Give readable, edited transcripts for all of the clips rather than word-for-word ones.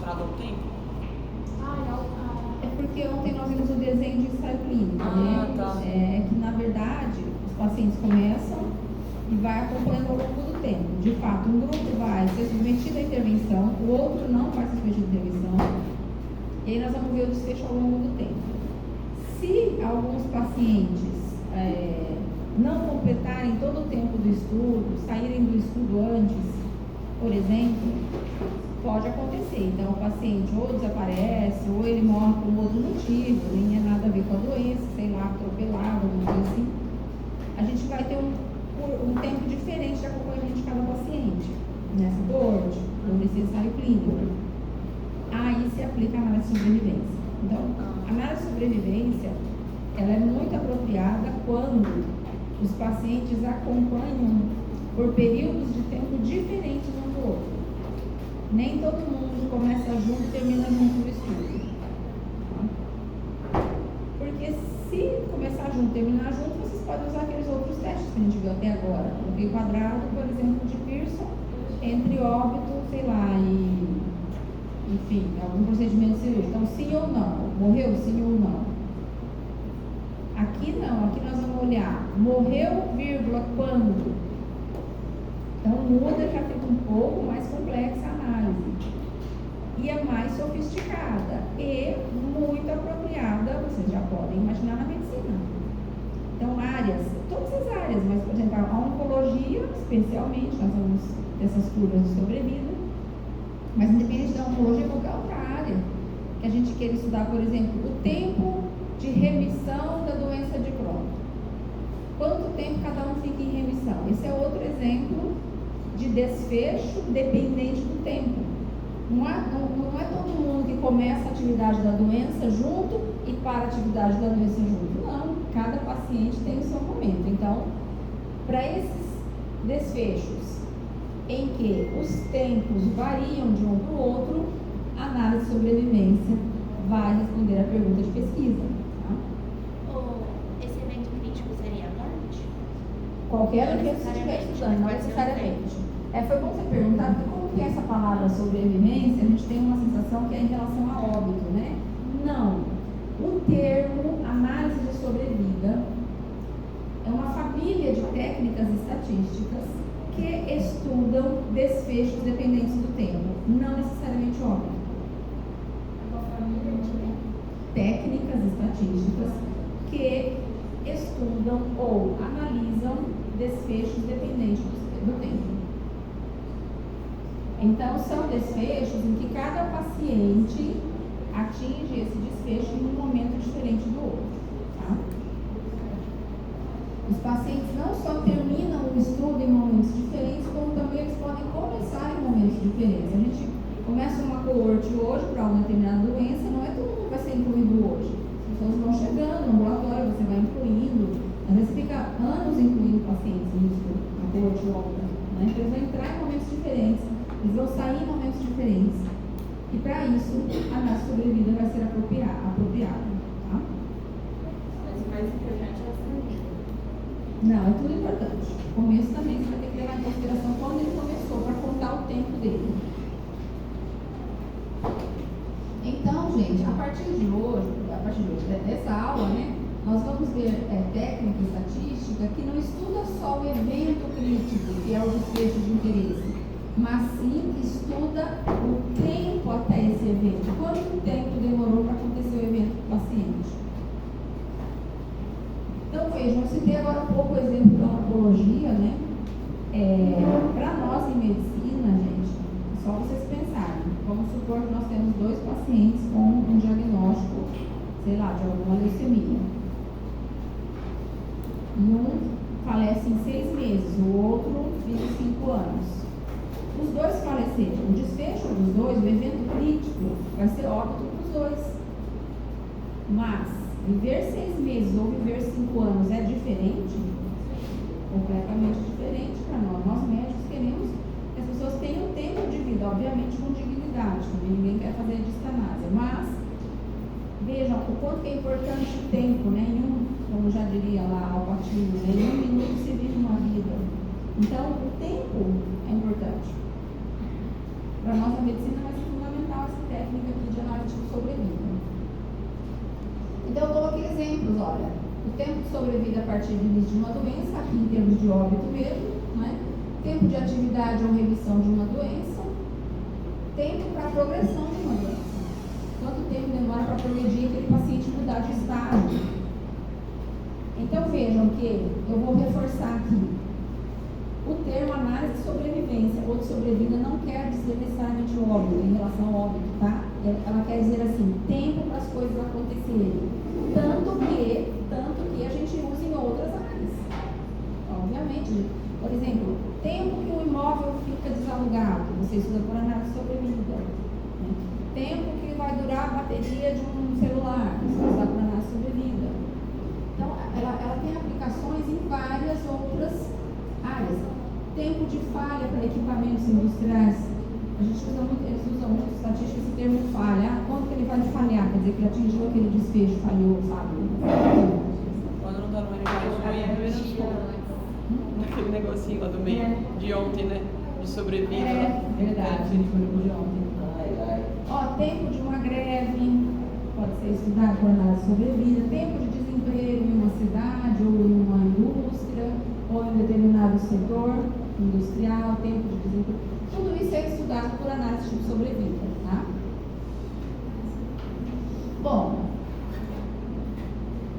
relacionado ao tempo? É porque ontem nós vimos o desenho de ensaio clínico, né? Tá. É que, na verdade, os pacientes começam e vai acompanhando ao longo do tempo. De fato, um grupo vai ser submetido à intervenção, o outro não vai ser submetido à intervenção, e aí nós vamos ver o desfecho ao longo do tempo. Se alguns pacientes não completarem todo o tempo do estudo, saírem do estudo antes, por exemplo, pode acontecer. Então, o paciente ou desaparece, ou ele morre por um outro motivo, nem é nada a ver com a doença, sei lá, atropelado, alguma coisa assim. A gente vai ter um tempo diferente de acompanhamento de cada paciente, nessa board, ou nesse ensaio clínico. Aí se aplica a análise de sobrevivência. Então, a análise de sobrevivência, ela é muito apropriada quando os pacientes acompanham por períodos de tempo diferentes um do outro. Nem todo mundo começa junto e termina junto no estudo. Porque se começar junto e terminar junto, vocês podem usar aqueles outros testes que a gente viu até agora. O Q quadrado, por exemplo, de Pearson, entre óbito, sei lá, e enfim, algum procedimento cirúrgico. Então, sim ou não? Morreu, sim ou não? Aqui não, aqui nós vamos olhar, morreu, vírgula, quando? Então muda, já fica um pouco mais complexa a análise. E é mais sofisticada e muito apropriada, vocês já podem imaginar, na medicina. Então áreas, todas as áreas, mas por exemplo, a oncologia, especialmente, nós vamos dessas curvas de sobrevida, mas independente da oncologia, qualquer outra área que a gente queira estudar, por exemplo, o tempo de remissão da doença de Crohn. Quanto tempo cada um fica em remissão? Esse é outro exemplo de desfecho dependente do tempo. Não é todo mundo que começa a atividade da doença junto e para a atividade da doença junto. Não, cada paciente tem o seu momento. Então, para esses desfechos em que os tempos variam de um para o outro, a análise de sobrevivência vai responder a pergunta de pesquisa. Esse evento crítico seria a morte? Qualquer evento que você estiver estudando, não necessariamente. Foi bom você perguntar, porque como que é essa palavra sobrevivência, a gente tem uma sensação que é em relação a óbito, né? Não. O termo análise de sobrevida é uma família de técnicas estatísticas que estudam desfechos dependentes do tempo, não necessariamente óbito. Uma família de Técnicas estatísticas que estudam ou analisam desfechos dependentes do tempo. Então, são desfechos em que cada paciente atinge esse desfecho em um momento diferente do outro. Tá? Os pacientes não só terminam o estudo em momentos diferentes, como também eles podem começar em momentos diferentes. A gente começa uma coorte hoje para uma determinada doença, não é todo mundo que vai ser incluído hoje. As pessoas vão chegando no ambulatório, você vai incluindo. Às vezes fica anos incluindo pacientes nisso, na coorte longa. Né? Então eles vão entrar em momentos diferentes, eles vão sair em momentos diferentes. E para isso, a análise de sobrevida vai ser apropriada. Tá? Mas o mais importante é a família. Não, é tudo importante. O começo também você vai ter que levar em consideração quando ele começou, para contar o tempo dele. Então, gente, a partir dessa aula, né, nós vamos ver técnica estatística que não estuda só o evento crítico, que é o desfecho de interesse, mas sim estuda o tempo até esse evento. Quanto tempo demorou para acontecer o evento do paciente? Então, vejam, eu citei agora um pouco o exemplo da oncologia, né? Para nós em medicina, gente, é só vocês pensarem. Vamos supor que nós temos 2 pacientes com um diagnóstico, sei lá, de alguma leucemia. E um falece em 6 meses, o outro vive 5 anos. Os 2 faleceram. O desfecho dos 2, o evento crítico, vai ser óbito para os 2. Mas viver 6 meses ou viver 5 anos é diferente? Completamente diferente para nós. Nós médicos queremos que as pessoas tenham tempo de vida, obviamente com dignidade, também ninguém quer fazer distanásia, mas vejam o quanto é importante o tempo, né? Como já diria lá Al Pacino, né? Em 1 minuto se vive uma vida. Então, o tempo é importante. Para a nossa medicina vai ser fundamental essa técnica aqui de análise de sobrevida. Então, eu coloquei exemplos, olha. O tempo de sobrevida a partir do início de uma doença, aqui em termos de óbito mesmo, né? Tempo de atividade ou remissão de uma doença, tempo para a progressão de uma doença. Quanto tempo demora para progredir aquele paciente mudar de estado? Então vejam que eu vou reforçar aqui. O termo análise de sobrevivência ou de sobrevida não quer dizer necessariamente o óbito, em relação ao óbito, tá? Ela quer dizer assim, tempo para as coisas acontecerem. Tanto que a gente usa em outras áreas. Obviamente. Por exemplo, tempo que um imóvel fica desalugado, você estuda por análise de sobrevida. Né? Tempo que vai durar a bateria de um celular, você estuda por análise de sobrevida. Então, ela tem aplicações em várias outras áreas. Tempo de falha para equipamentos industriais. A gente usa muito, eles usam muito estatística esse termo falha. Quando que ele vai falhar? Quer dizer que ele atingiu aquele desfecho, falhou, sabe? Quando não está no aniversário, aquele negocinho lá do meio de ontem, né? De sobrevida. É verdade, a gente foi no de ontem. Ó, tempo de uma greve, pode ser estudado por análise de sobrevida. Tempo de desemprego em uma cidade ou em uma indústria ou em determinado setor industrial, tempo de desemprego. Tudo isso é estudado por análise de sobrevida, tá? Bom,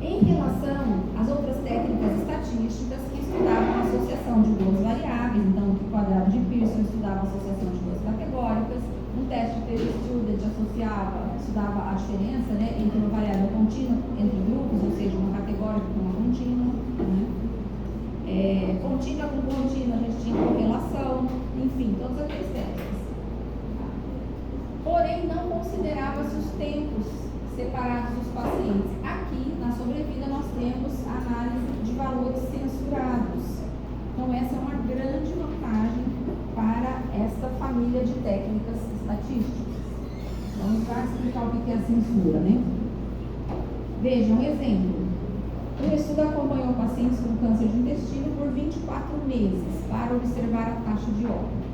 em relação às outras técnicas estatísticas que estudavam a associação de duas variáveis, então o quadrado de Pearson estudava a associação de duas categóricas, um teste de Taylor-Student estudava a diferença, né, entre uma variável contínua entre grupos, ou seja, uma categórica com uma contínua, né? Contínua com contínua a gente tinha correlação, enfim, todos aqueles testes. Porém, não considerava-se os tempos separados dos pacientes. Aqui, na sobrevida, nós temos a análise de valores censurados. Então, essa é uma grande vantagem para esta família de técnicas estatísticas. Vamos lá explicar o que é a censura, né? Vejam um exemplo. Um estudo acompanhou pacientes com câncer de intestino por 24 meses para observar a taxa de óbito.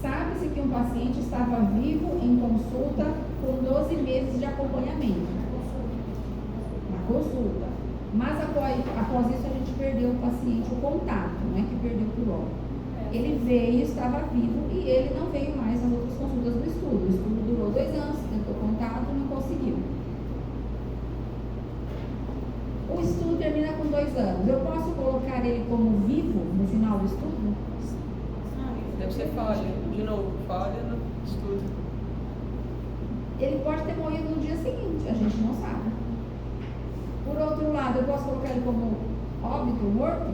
Sabe-se que um paciente estava vivo em consulta com 12 meses de acompanhamento. Na consulta. Mas após isso a gente perdeu o paciente, o contato, não é que perdeu por óbito. Ele veio, estava vivo e ele não veio mais às outras consultas do estudo. O estudo durou 2 anos, tentou contato e não conseguiu. O estudo termina com 2 anos. Eu posso colocar ele como vivo no final do estudo? Deve ser falha. De novo, falha no estudo. Ele pode ter morrido no dia seguinte, a gente não sabe. Por outro lado, eu posso colocar ele como óbito, morto?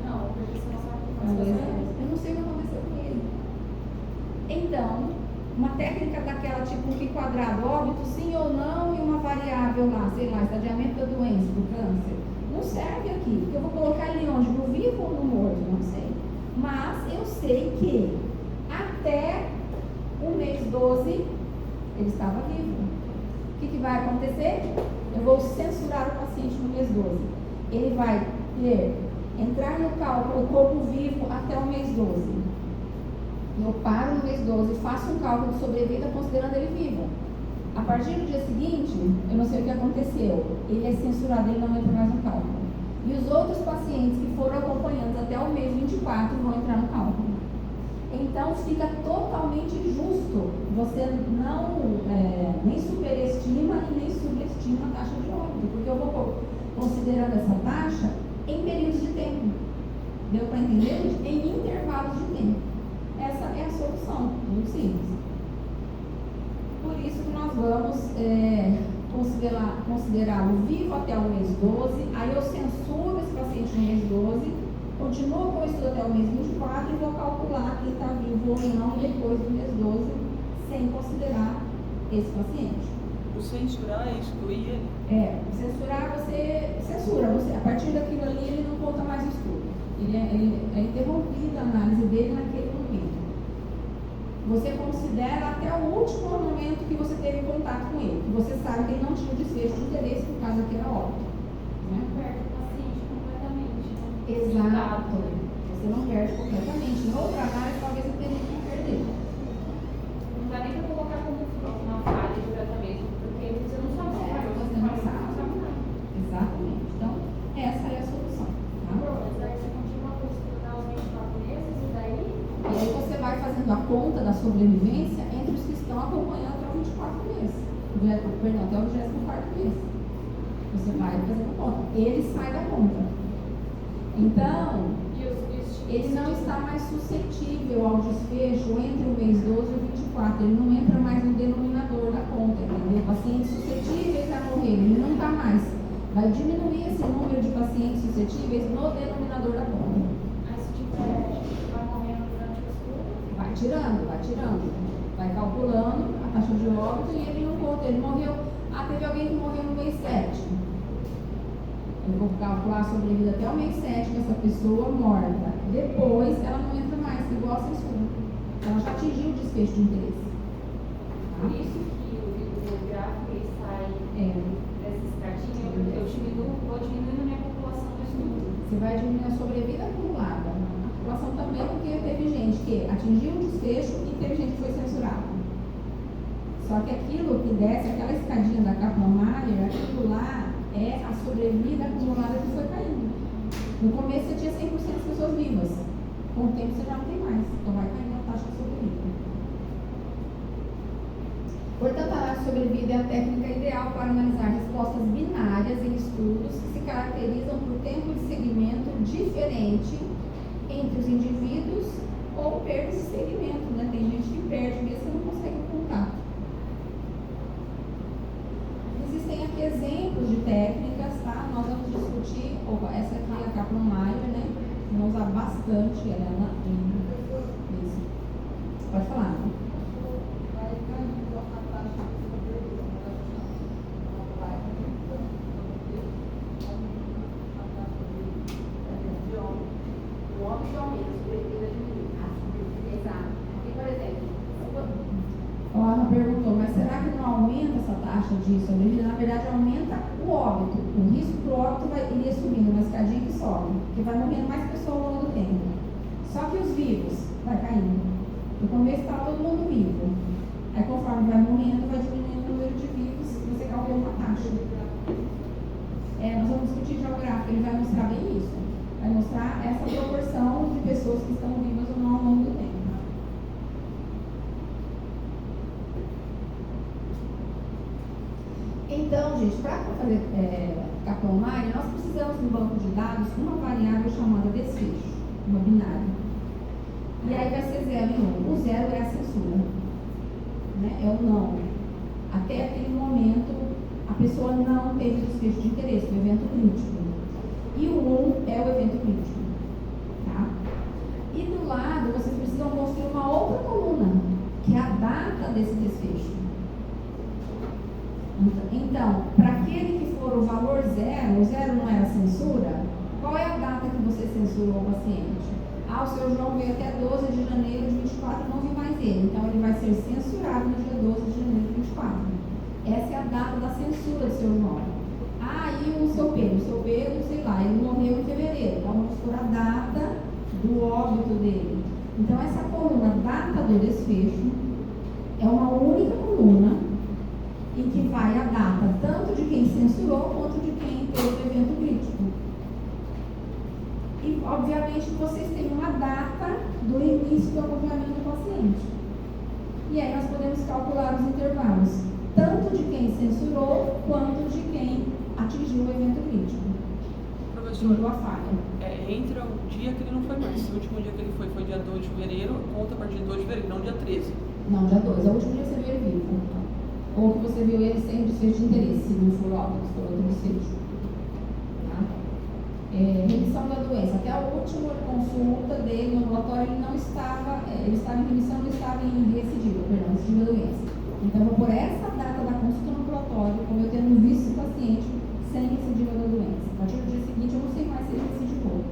Não, porque você não sabe o que Eu aconteceu. não sei o que aconteceu com ele. Então, uma técnica daquela tipo que quadrado, óbito sim ou não, e uma variável lá, sei lá, estadiamento da doença, do câncer, não serve aqui, porque eu vou colocar ele onde? No vivo ou no morto? Não sei. Mas eu sei que até o mês 12 ele estava vivo. O que vai acontecer? Eu vou censurar o paciente no mês 12. Ele vai entrar no cálculo o corpo vivo até o mês 12. Eu paro no mês 12 e faço um cálculo de sobrevida considerando ele vivo. A partir do dia seguinte, eu não sei o que aconteceu. Ele é censurado, ele não entra mais no cálculo. E os outros pacientes que foram acompanhados até o mês 24 vão entrar no cálculo. Então, fica totalmente justo. Você não nem superestima e nem subestima a taxa de óbito, porque eu vou considerando essa taxa em períodos de tempo. Deu para entender? Em intervalos de tempo. Essa é a solução, muito simples. Por isso que nós vamos considerá-lo vivo até o mês 12, aí eu censuro esse paciente no mês 12, continuo com o estudo até o mês 24 e vou calcular quem está vivo ou não depois do mês 12, sem considerar esse paciente. O censurar é excluir ele? Censurar você censura, a partir daquilo ali ele não conta mais o estudo. Ele é interrompida a análise dele naquele momento. Você considera até o último momento que você teve contato com ele. Você sabe que ele não tinha o desfecho de interesse, por causa que era óbito. Não perde o paciente completamente. Exato. Você não perde completamente. Em outra análise, talvez você tenha que perder. Não dá nem para colocar como sobrevivência entre os que estão acompanhando até o 24 mês. Perdão, até o 24 mês. Você vai fazendo conta. Ele sai da conta. Então, ele não está mais suscetível ao desfecho entre o mês 12 e o 24. Ele não entra mais no denominador da conta, entendeu? Pacientes suscetíveis a morrer, ele não está mais. Vai diminuir esse número de pacientes suscetíveis no denominador da conta. Aí se tiver, vai morrendo durante o estudo? Vai tirando. Vai calculando a taxa de óbito e ele não conta. Ele morreu. Teve alguém que morreu no mês 7. Eu vou calcular a sobrevida até o mês 7 dessa pessoa morta. Depois, ela não entra mais, igual a censura. Ela já atingiu o desfecho de interesse. Por isso que o gráfico ele sai dessa escadinha, eu vou diminuindo a minha população do estudo. Você vai diminuir a sobrevida acumulada. A população também, porque teve gente que atingiu o desfecho e teve gente que foi censurada. Só que aquilo que desce, aquela escadinha da Kaplan-Meier, aquilo lá é a sobrevida acumulada que foi caindo. No começo você tinha 100% das pessoas vivas. Com o tempo você já não tem mais. Então vai caindo a taxa de sobrevida. Portanto, a análise de sobrevida é a técnica ideal para analisar respostas binárias em estudos que se caracterizam por tempo de segmento diferente entre os indivíduos ou perda de segmento, né? Tem gente que perde mesmo que não consegue contar. Existem aqui exemplos de técnicas, tá? Nós vamos discutir, essa aqui é a Kaplan-Meier, né? Vamos usar bastante ela isso. Pode falar, né? O Ana perguntou, mas será que não aumenta essa taxa de sobrevida? Na verdade, aumenta o óbito. O risco para o óbito iria subindo, uma escadinha que sobe, porque vai morrendo mais pessoas ao longo do tempo. Só que os vivos vai caindo. No começo está todo mundo vivo. Aí conforme vai morrendo, vai diminuindo o número de vivos, você calcula uma taxa. Nós vamos discutir geográfico, ele vai mostrar bem isso. Vai mostrar essa proporção de pessoas que estão vivas ou não ao longo do tempo. Então, gente, para fazer Kaplan-Meier, nós precisamos de um banco de dados com uma variável chamada desfecho, uma binária. E aí vai ser 0 e 1. O 0 é a censura, né? É o não. Até aquele momento, a pessoa não teve desfecho de interesse, o evento crítico. E o 1 é o evento crítico. Tá? E do lado, vocês precisam construir uma outra coluna, que é a data desse desfecho. Então, para aquele que for o valor 0, o 0 não é a censura, qual é a data que você censurou o paciente? O seu João veio até 12 de janeiro de 24 e não vi mais ele. Então, ele vai ser censurado no dia 12 de janeiro de 24. Essa é a data da censura do seu João. E o seu Pedro? O seu Pedro, sei lá, ele morreu em fevereiro. Então, vamos por a data do óbito dele. Então, essa coluna, data do desfecho, é uma única coluna em que vai a data tanto de quem censurou quanto de quem teve o evento crítico. E, obviamente, vocês têm uma data do início do acompanhamento do paciente. E aí nós podemos calcular os intervalos, tanto de quem censurou quanto de quem atingiu o evento crítico. Professor, a falha. Entra o dia que ele não foi mais. O último dia que ele foi dia 2 de fevereiro, conta a partir de 2 de fevereiro, não dia 13. Não, dia 2. É o último dia que você viu ele vivo. Ou que você viu ele sem desfecho de interesse, se não for óbito, se for outro desfecho. Tá? Remissão da doença. Até a última consulta dele no ambulatório, ele estava em remissão, não estava em recidiva da doença. Então, eu vou por essa data da consulta no ambulatório, como eu tendo visto o paciente sem recidiva da doença. A partir do dia seguinte, eu não sei mais se ele recidivou.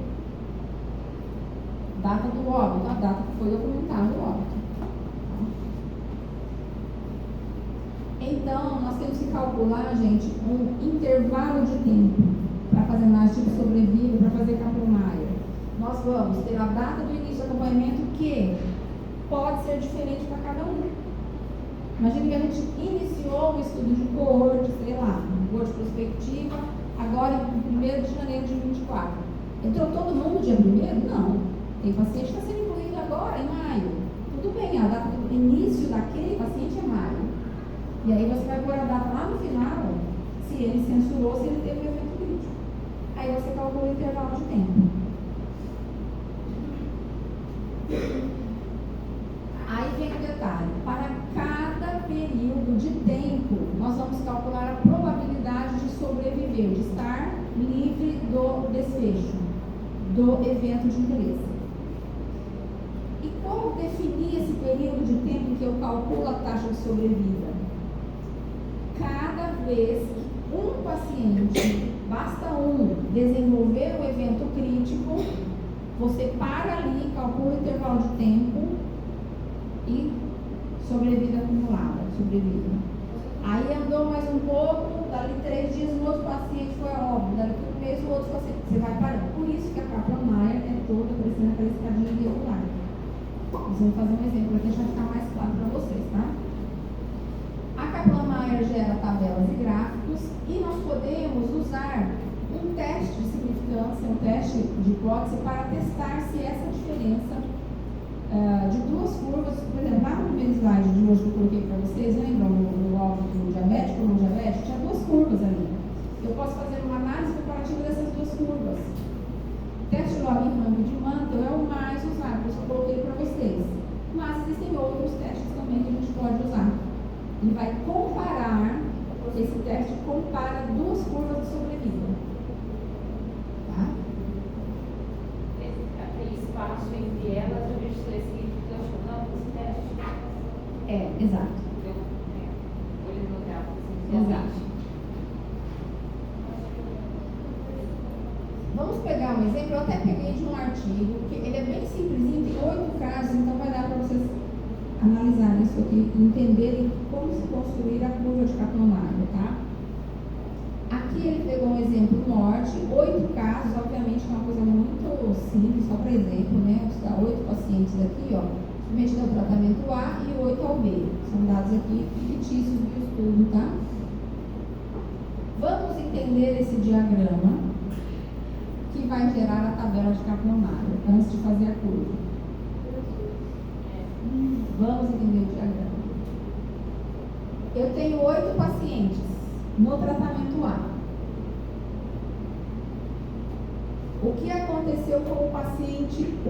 Data do óbito, a data que foi documentado o óbito. Então, nós temos que calcular, gente, um intervalo de tempo para fazer análise de sobrevida, para fazer Kaplan-Meier. Nós vamos ter a data do início do acompanhamento que pode ser diferente para cada um. Imagine que a gente iniciou um estudo de coorte, sei lá, coorte prospectiva, agora em 1º de janeiro de 24. Entrou todo mundo dia 1º? Não. Tem paciente que está sendo incluído agora, em maio. Tudo bem, a data do início daquele paciente é maio. E aí você vai pôr a data lá no final, se ele censurou, se ele teve um evento crítico. Aí você calcula o intervalo de tempo. Aí vem o detalhe. Para cada período de tempo, nós vamos calcular a probabilidade de sobreviver, de estar livre do desfecho, do evento de interesse. E como definir esse período de tempo em que eu calculo a taxa de sobrevida? Cada vez que um paciente, basta um, desenvolver um evento crítico, você para ali, calcula o intervalo de tempo e sobrevida acumulada, sobrevida. Aí andou mais um pouco, dali 3 dias o outro paciente foi óbito, dali 1 mês o outro paciente, você vai parando. Por isso que a Kaplan-Meier é toda parecendo aquela escadinha irregular. Nós vamos fazer um exemplo aqui, já ficar mais claro para vocês, tá? A Kaplan-Meier gera tabelas e gráficos e nós podemos usar um teste de significância, um teste de hipótese para testar se essa diferença de duas curvas, por exemplo, lá no primeiro slide de hoje que eu coloquei para vocês, lembram no óbito diabético ou não diabético? Tinha 2 curvas ali. Eu posso fazer uma análise comparativa dessas 2 curvas. O teste log Hamilton de Mantel é o mais usado, por isso eu coloquei para vocês. Mas existem outros testes também que a gente pode usar. Ele vai comparar, esse teste compara 2 curvas de sobrevida. Tá? Aquele espaço entre elas, eu vejo se significa não, esse teste. É, exato. Então, olho no gráfico. Exato. Vamos pegar um exemplo, eu até peguei de um artigo, que ele é bem simplesinho, tem 8 casos, então vai dar para vocês analisarem isso aqui e entenderem como se construir a curva de Kaplan-Meier, tá? Aqui ele pegou um exemplo norte, 8 casos, obviamente é uma coisa muito simples, só para exemplo, né? Está 8 pacientes aqui, ó, submetido ao tratamento A e 8 ao B. São dados aqui fictícios do estudo, tá? Vamos entender esse diagrama que vai gerar a tabela de Kaplan-Meier antes de fazer a curva. Vamos entender o diagrama. Eu tenho 8 pacientes no tratamento A. O que aconteceu com o paciente 1?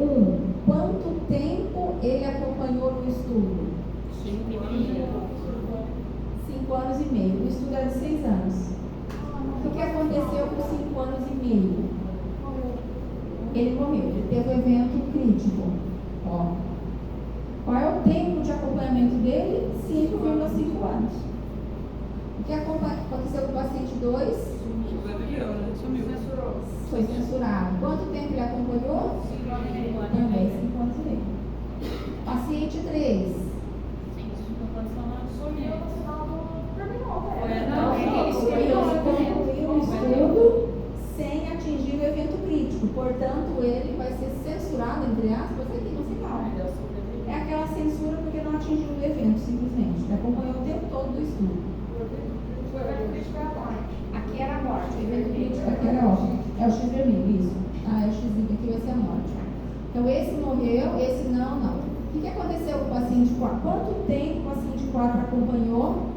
Quanto tempo ele acompanhou no estudo? 5 anos. 5 anos e meio. O estudo era de 6 anos. O que aconteceu com 5 anos e meio? Ele morreu, ele teve um evento crítico. Ó. Qual é o tempo de acompanhamento dele? 5,5 anos. O que aconteceu com o paciente 2? Sumiu. Foi censurado. Quanto tempo ele acompanhou? 5 anos e meio. Também 5 anos e meio. Paciente 3. Sumiu no final do terminal. Não, ele concluiu o estudo sem atingir o evento crítico. Portanto, ele vai ser censurado, entre aspas, aqui no final. É aquela censura porque não atingiu o evento, simplesmente. Ele acompanhou o tempo todo do estudo. O evento crítico é a morte. Aqui era a morte, o evento crítico aqui era óbito. É o X vermelho, isso. É o X aqui vai ser a morte. Então, esse morreu, esse não. O que aconteceu com o paciente 4? Quanto tempo o paciente 4 acompanhou?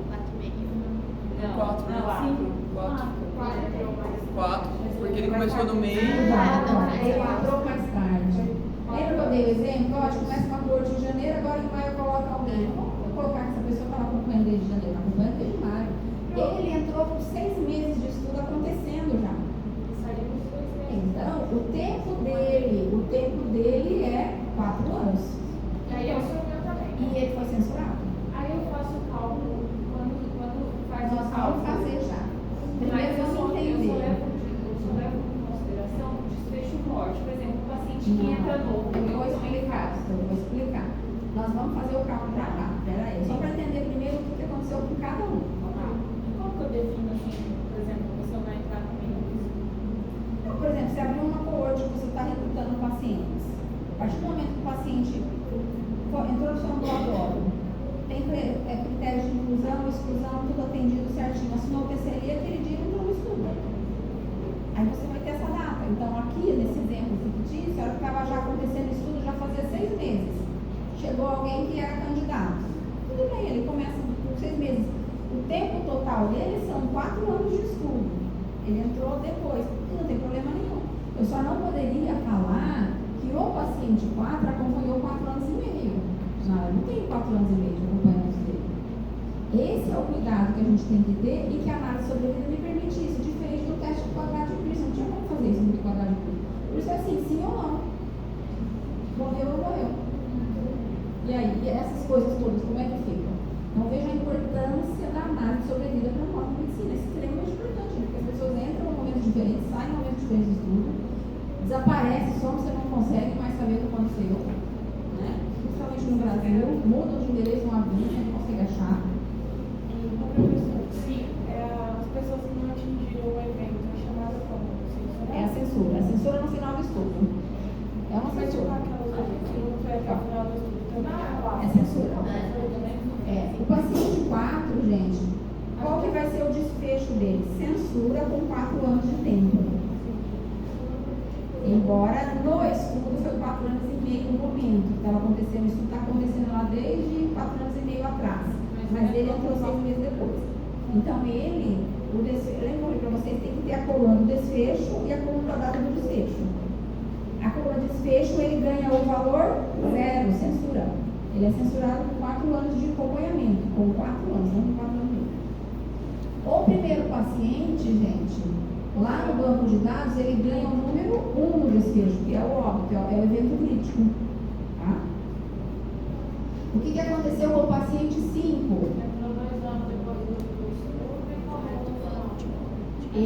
4, porque ele começou no meio. Ele entrou mais tarde. Lembra que eu dei o exemplo? Ó, começa uma coorte em janeiro, agora em maio eu coloco alguém. Vamos colocar que essa pessoa estava acompanhando desde janeiro, está acompanhando desde maio. Ele entrou com 6 meses de estudo acontecendo já. Então, o tempo dele é 4 anos. E aí eu sumiu também. E ele foi censurado. Aí eu faço o cálculo quando faz Nós o vamos cálculo. fazer já. Primeiro Mas eu só vamos entender. levo em consideração o desfecho morte. Por exemplo, o paciente que entra novo. Eu vou explicar. Nós vamos fazer o cálculo para lá. Pera aí. Só para entender primeiro o que aconteceu com cada um. Como que eu defino assim, por exemplo, a pessoa vai entrar comigo? Então, por exemplo, você abriu uma coorte que você está recrutando pacientes. A partir do momento que o paciente entrou no seu ambulatório, tem critérios de inclusão, exclusão, tudo atendido certinho, assinou o PCLI, aquele dia entrou no estudo. Aí você vai ter essa data. Então, aqui, nesse exemplo fictício, era o que estava já acontecendo no estudo já fazia 6 meses. chegou alguém que era candidato. Tudo bem, ele começa por 6 meses. O tempo total dele são 4 anos de estudo. Ele entrou depois, não tem problema nenhum. Eu só não poderia falar que o paciente 4 acompanhou 4 anos e meio. Não, eu não tenho 4 anos e meio de acompanhamento dele. Esse é o cuidado que a gente tem que ter e que a análise de sobrevida me permite isso, diferente do teste de quadrado de Pearson. Não tinha como fazer isso no quadrado de Pearson. Por isso é assim, sim ou não. Morreu ou morreu. E aí, essas coisas todas, como é que ficam? Então veja a importância da análise de sobrevida para nós na medicina. Isso é extremamente importante, porque as pessoas entram em momentos diferentes, saem em momentos diferentes do estudo, desaparece, só você não consegue mais saber o que aconteceu, né? Principalmente no Brasil, mudam de endereço uma vez, você não consegue achar. Sim, as pessoas que não atingiram o evento, é chamada como? É a censura. A censura no final do estudo. É uma Mas tipo censura. aquelas que não foi até o final do estudo também. É censura. O paciente 4, gente, qual que vai ser o desfecho dele? Censura com 4 anos de tempo. Embora no estudo foi 4 anos e meio no momento que estava acontecendo, isso está acontecendo lá desde 4 anos e meio atrás. Mas ele entrou 6 meses depois. Então ele, lembra para vocês, tem que ter a coluna do desfecho e a coluna da data do desfecho. A coluna do desfecho ele ganha o valor 0, censura. Ele é censurado com 4 anos de acompanhamento, com 4 anos, não com 4 anos e meio. O primeiro paciente, gente, lá no banco de dados, ele ganha o número 1 no desfecho, que é o óbito, é o evento crítico. Tá? O que aconteceu com o paciente 5? O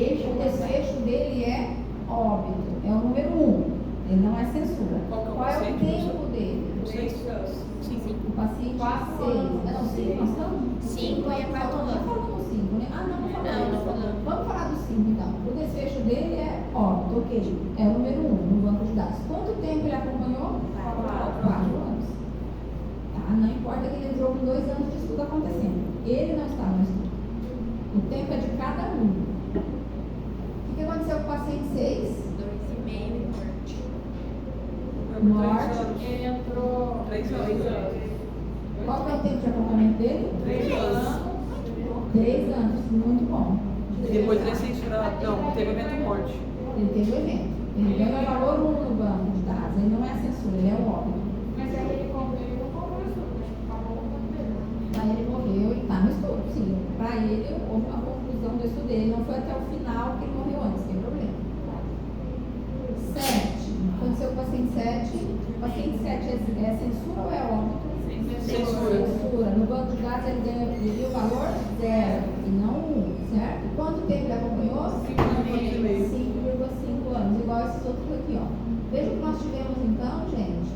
desfecho dele é óbito, é o número 1, ele não é censura. Qual é o é o paciente? tempo dele? 6. O paciente 6. Não, 5, nós estamos? 5 é 4 Já anos. falamos 5, né? Ah, não falamos. Não falamos. Vamos falar do 5 então. O desfecho dele é óbito, ok. É o número 1 no banco de dados. Quanto tempo ele acompanhou? 4 anos. Tá? Não importa que ele entrou com 2 anos de estudo acontecendo. Ele não está no estudo. O tempo é de cada um. O que aconteceu com o paciente 6? 2,5 e morte. Morte. Ele entrou 3 anos. Qual que é o tempo de acompanhamento dele? 3 anos. 3 anos. Muito bom. Depois ele é censurado. Não, teve evento morte. Ele teve o evento. Ele ganha o valor 1 no banco de dados. Ele não é censura, ele é o óbito. Mas aí ele comprou o estudo, acabou o dele. Aí ele morreu e está no estudo, sim. Para ele, houve uma conclusão do estudo dele. Não foi até o final que ele morreu antes, tem problema. 7. Aconteceu com o paciente 7. O paciente 7 é censura ou é óbito? Censura. No banco de dados ele ganha o valor 0 e não 1, certo? Quanto tempo ele acompanhou? 5,5 anos, igual esses outros aqui, ó. Veja o que nós tivemos então, gente.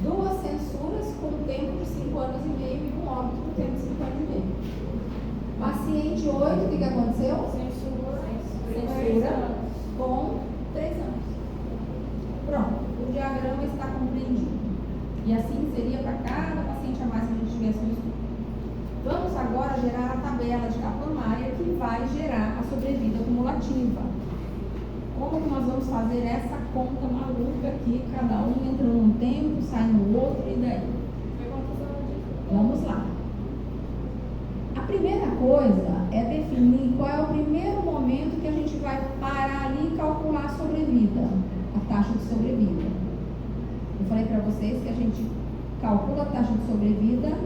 2 censuras com um tempo de 5 anos e meio e um óbito com tempo de 5 anos e meio. Paciente 8, o que aconteceu? Censura com 3 anos. Pronto, o diagrama está compreendido. E assim seria para cada paciente a mais que a gente tivesse no estudo. Vamos agora gerar a tabela de Kaplan-Meier que vai gerar a sobrevida cumulativa. Como que nós vamos fazer essa conta maluca aqui, cada um entra num tempo, sai no outro e daí? Vamos lá. A primeira coisa é definir qual é o primeiro momento que a gente vai parar ali e calcular a sobrevida, a taxa de sobrevida. Eu falei para vocês que a gente calcula a taxa de sobrevida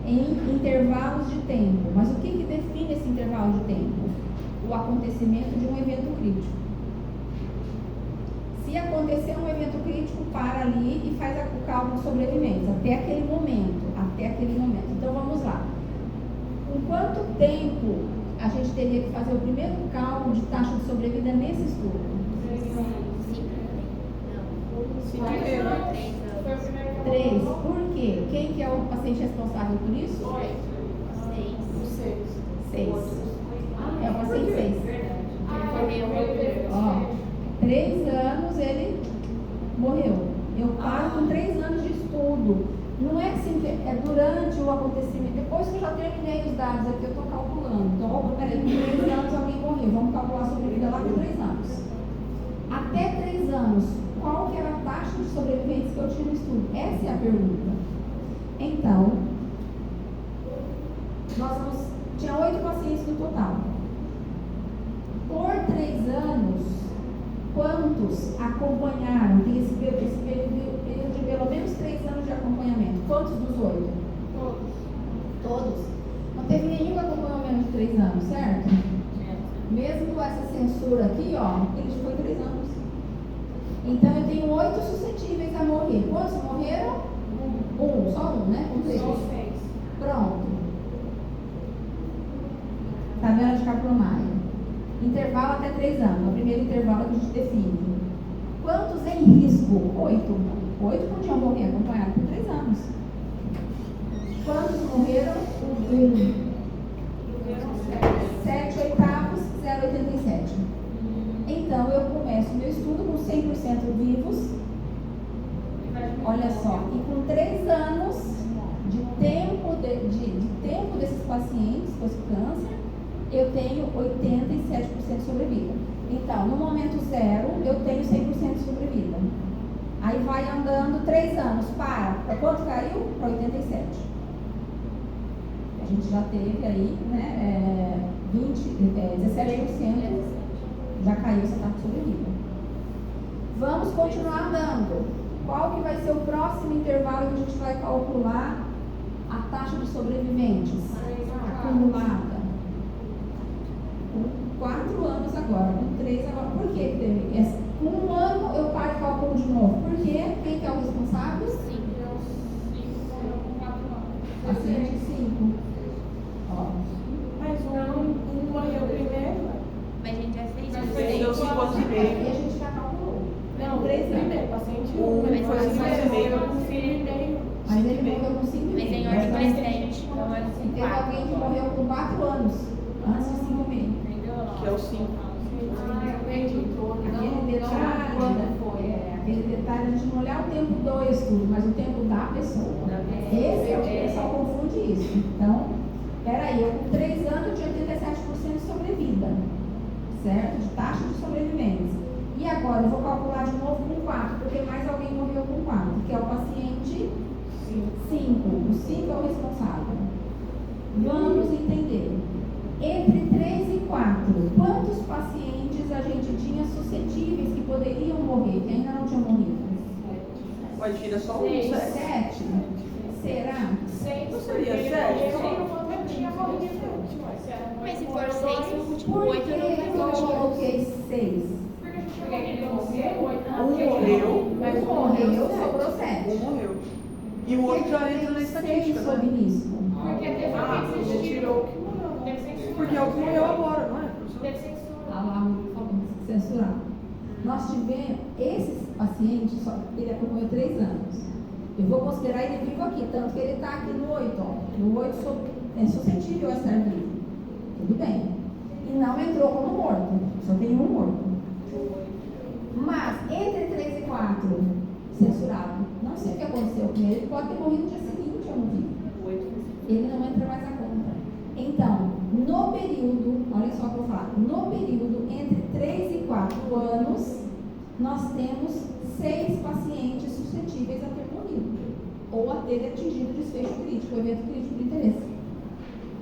em intervalos de tempo. Mas o que define esse intervalo de tempo? O acontecimento de um evento crítico. Se acontecer um evento crítico, para ali e faz o cálculo de sobreviventes, até aquele momento. Então vamos lá. Com quanto tempo a gente teria que fazer o primeiro cálculo de taxa de sobrevida nesse estudo? 3. Por quê? Quem que é o paciente responsável por isso? 6. É o paciente 6. Ó, 3 anos ele morreu. Eu paro com 3 anos de estudo. Não é assim, é durante o acontecimento. Depois que eu já terminei os dados aqui, eu estou calculando. Então, peraí, com 3 anos alguém morreu. Vamos calcular a sobrevida lá com 3 anos. Até 3 anos, qual que era a taxa de sobreviventes que eu tinha no estudo? Essa é a pergunta. Então, tinha 8 pacientes no total. Por 3 anos, quantos acompanharam? Tem esse período de pelo menos 3 anos de acompanhamento. Quantos dos 8? Todos. Não teve nenhum que acompanhou menos de 3 anos, certo? Mesmo com essa censura aqui, ó, ele foi 3 anos. Então eu tenho 8 suscetíveis a morrer. Quantos morreram? Só um, né? Com 3. Pronto. Tabela de Kaplan-Meier. Intervalo até 3 anos. O primeiro intervalo que a gente define. Quantos em risco? 8. 8 podiam morrer acompanhados por 3 anos. Quantos morreram? 1. 7 oitavos, 0,87. Então eu começo meu estudo com 100% vivos. Olha só, e com 3 anos de tempo desses pacientes com câncer, eu tenho 87% de sobrevida. Então, no momento 0, eu tenho 100% de sobrevida. Aí vai andando 3 anos, para quanto caiu? Para 87. A gente já teve aí, né, 17% já caiu essa taxa de sobrevida. Vamos continuar andando. Qual que vai ser o próximo intervalo que a gente vai calcular a taxa de sobreviventes acumulada? Com 4 anos agora, com 3 agora. Por que teve essa? Com 1 ano eu paro e calculo de novo. Por quê? Quem que é o responsável? 5. Paciente 5. Ó. Mas um morreu primeiro. Mas a gente já fez Ele deu isso. 5 anos e Aí meio. a gente já calculou. Não, 3 anos. primeiro, paciente Um mas foi 5 anos e meio. um filho e meio. Mas ele morreu com 5 Mas em ordem crescente. Então era assim, Teve alguém que morreu com 4 anos, antes de 5 meses. Que é o 5. Aquele detalhe, a gente não olhar o tempo do estudo, mas o tempo da pessoa. Esse é o que o pessoal confunde isso. Então, peraí, eu com 3 anos eu tinha 87% de sobrevida, certo? De taxa de sobrevivência. E agora eu vou calcular de novo com 4, porque mais alguém morreu com 4, que é o paciente 5. O 5 é o responsável. Vamos entender. Entre 3 e 4, quantos pacientes a gente tinha suscetíveis que poderiam morrer, que ainda não tinham morrido? Vai tirar só um 6. 7. 7? Será? Não seria 7? Mas se for 6, eu multiplico Por 8 que eu não eu vou multiplicar. coloquei 6? Um morreu. Um morreu, sobrou 7. Um morreu. E o outro já entra na estatística, sob né? risco. Você tirou. Porque é o que morreu agora, não é, professor? Ah lá, censurar. Nós tivemos, esses pacientes, ele acompanhou 3 anos. Eu vou considerar ele vivo aqui, tanto que ele está aqui no 8, ó. No 8 é suscetível a estar vivo. Tudo bem. E não entrou como morto, só tem um morto. Mas, entre 3 e 4, censurado. Não sei o que aconteceu com ele, pode ter morrido no dia seguinte, eu não vi. Ele não entra mais na conta. Então, no período, olha só o que eu vou falar, no período entre 3 e 4 anos, nós temos 6 pacientes suscetíveis a ter morrido, ou a ter atingido desfecho crítico, evento crítico de interesse.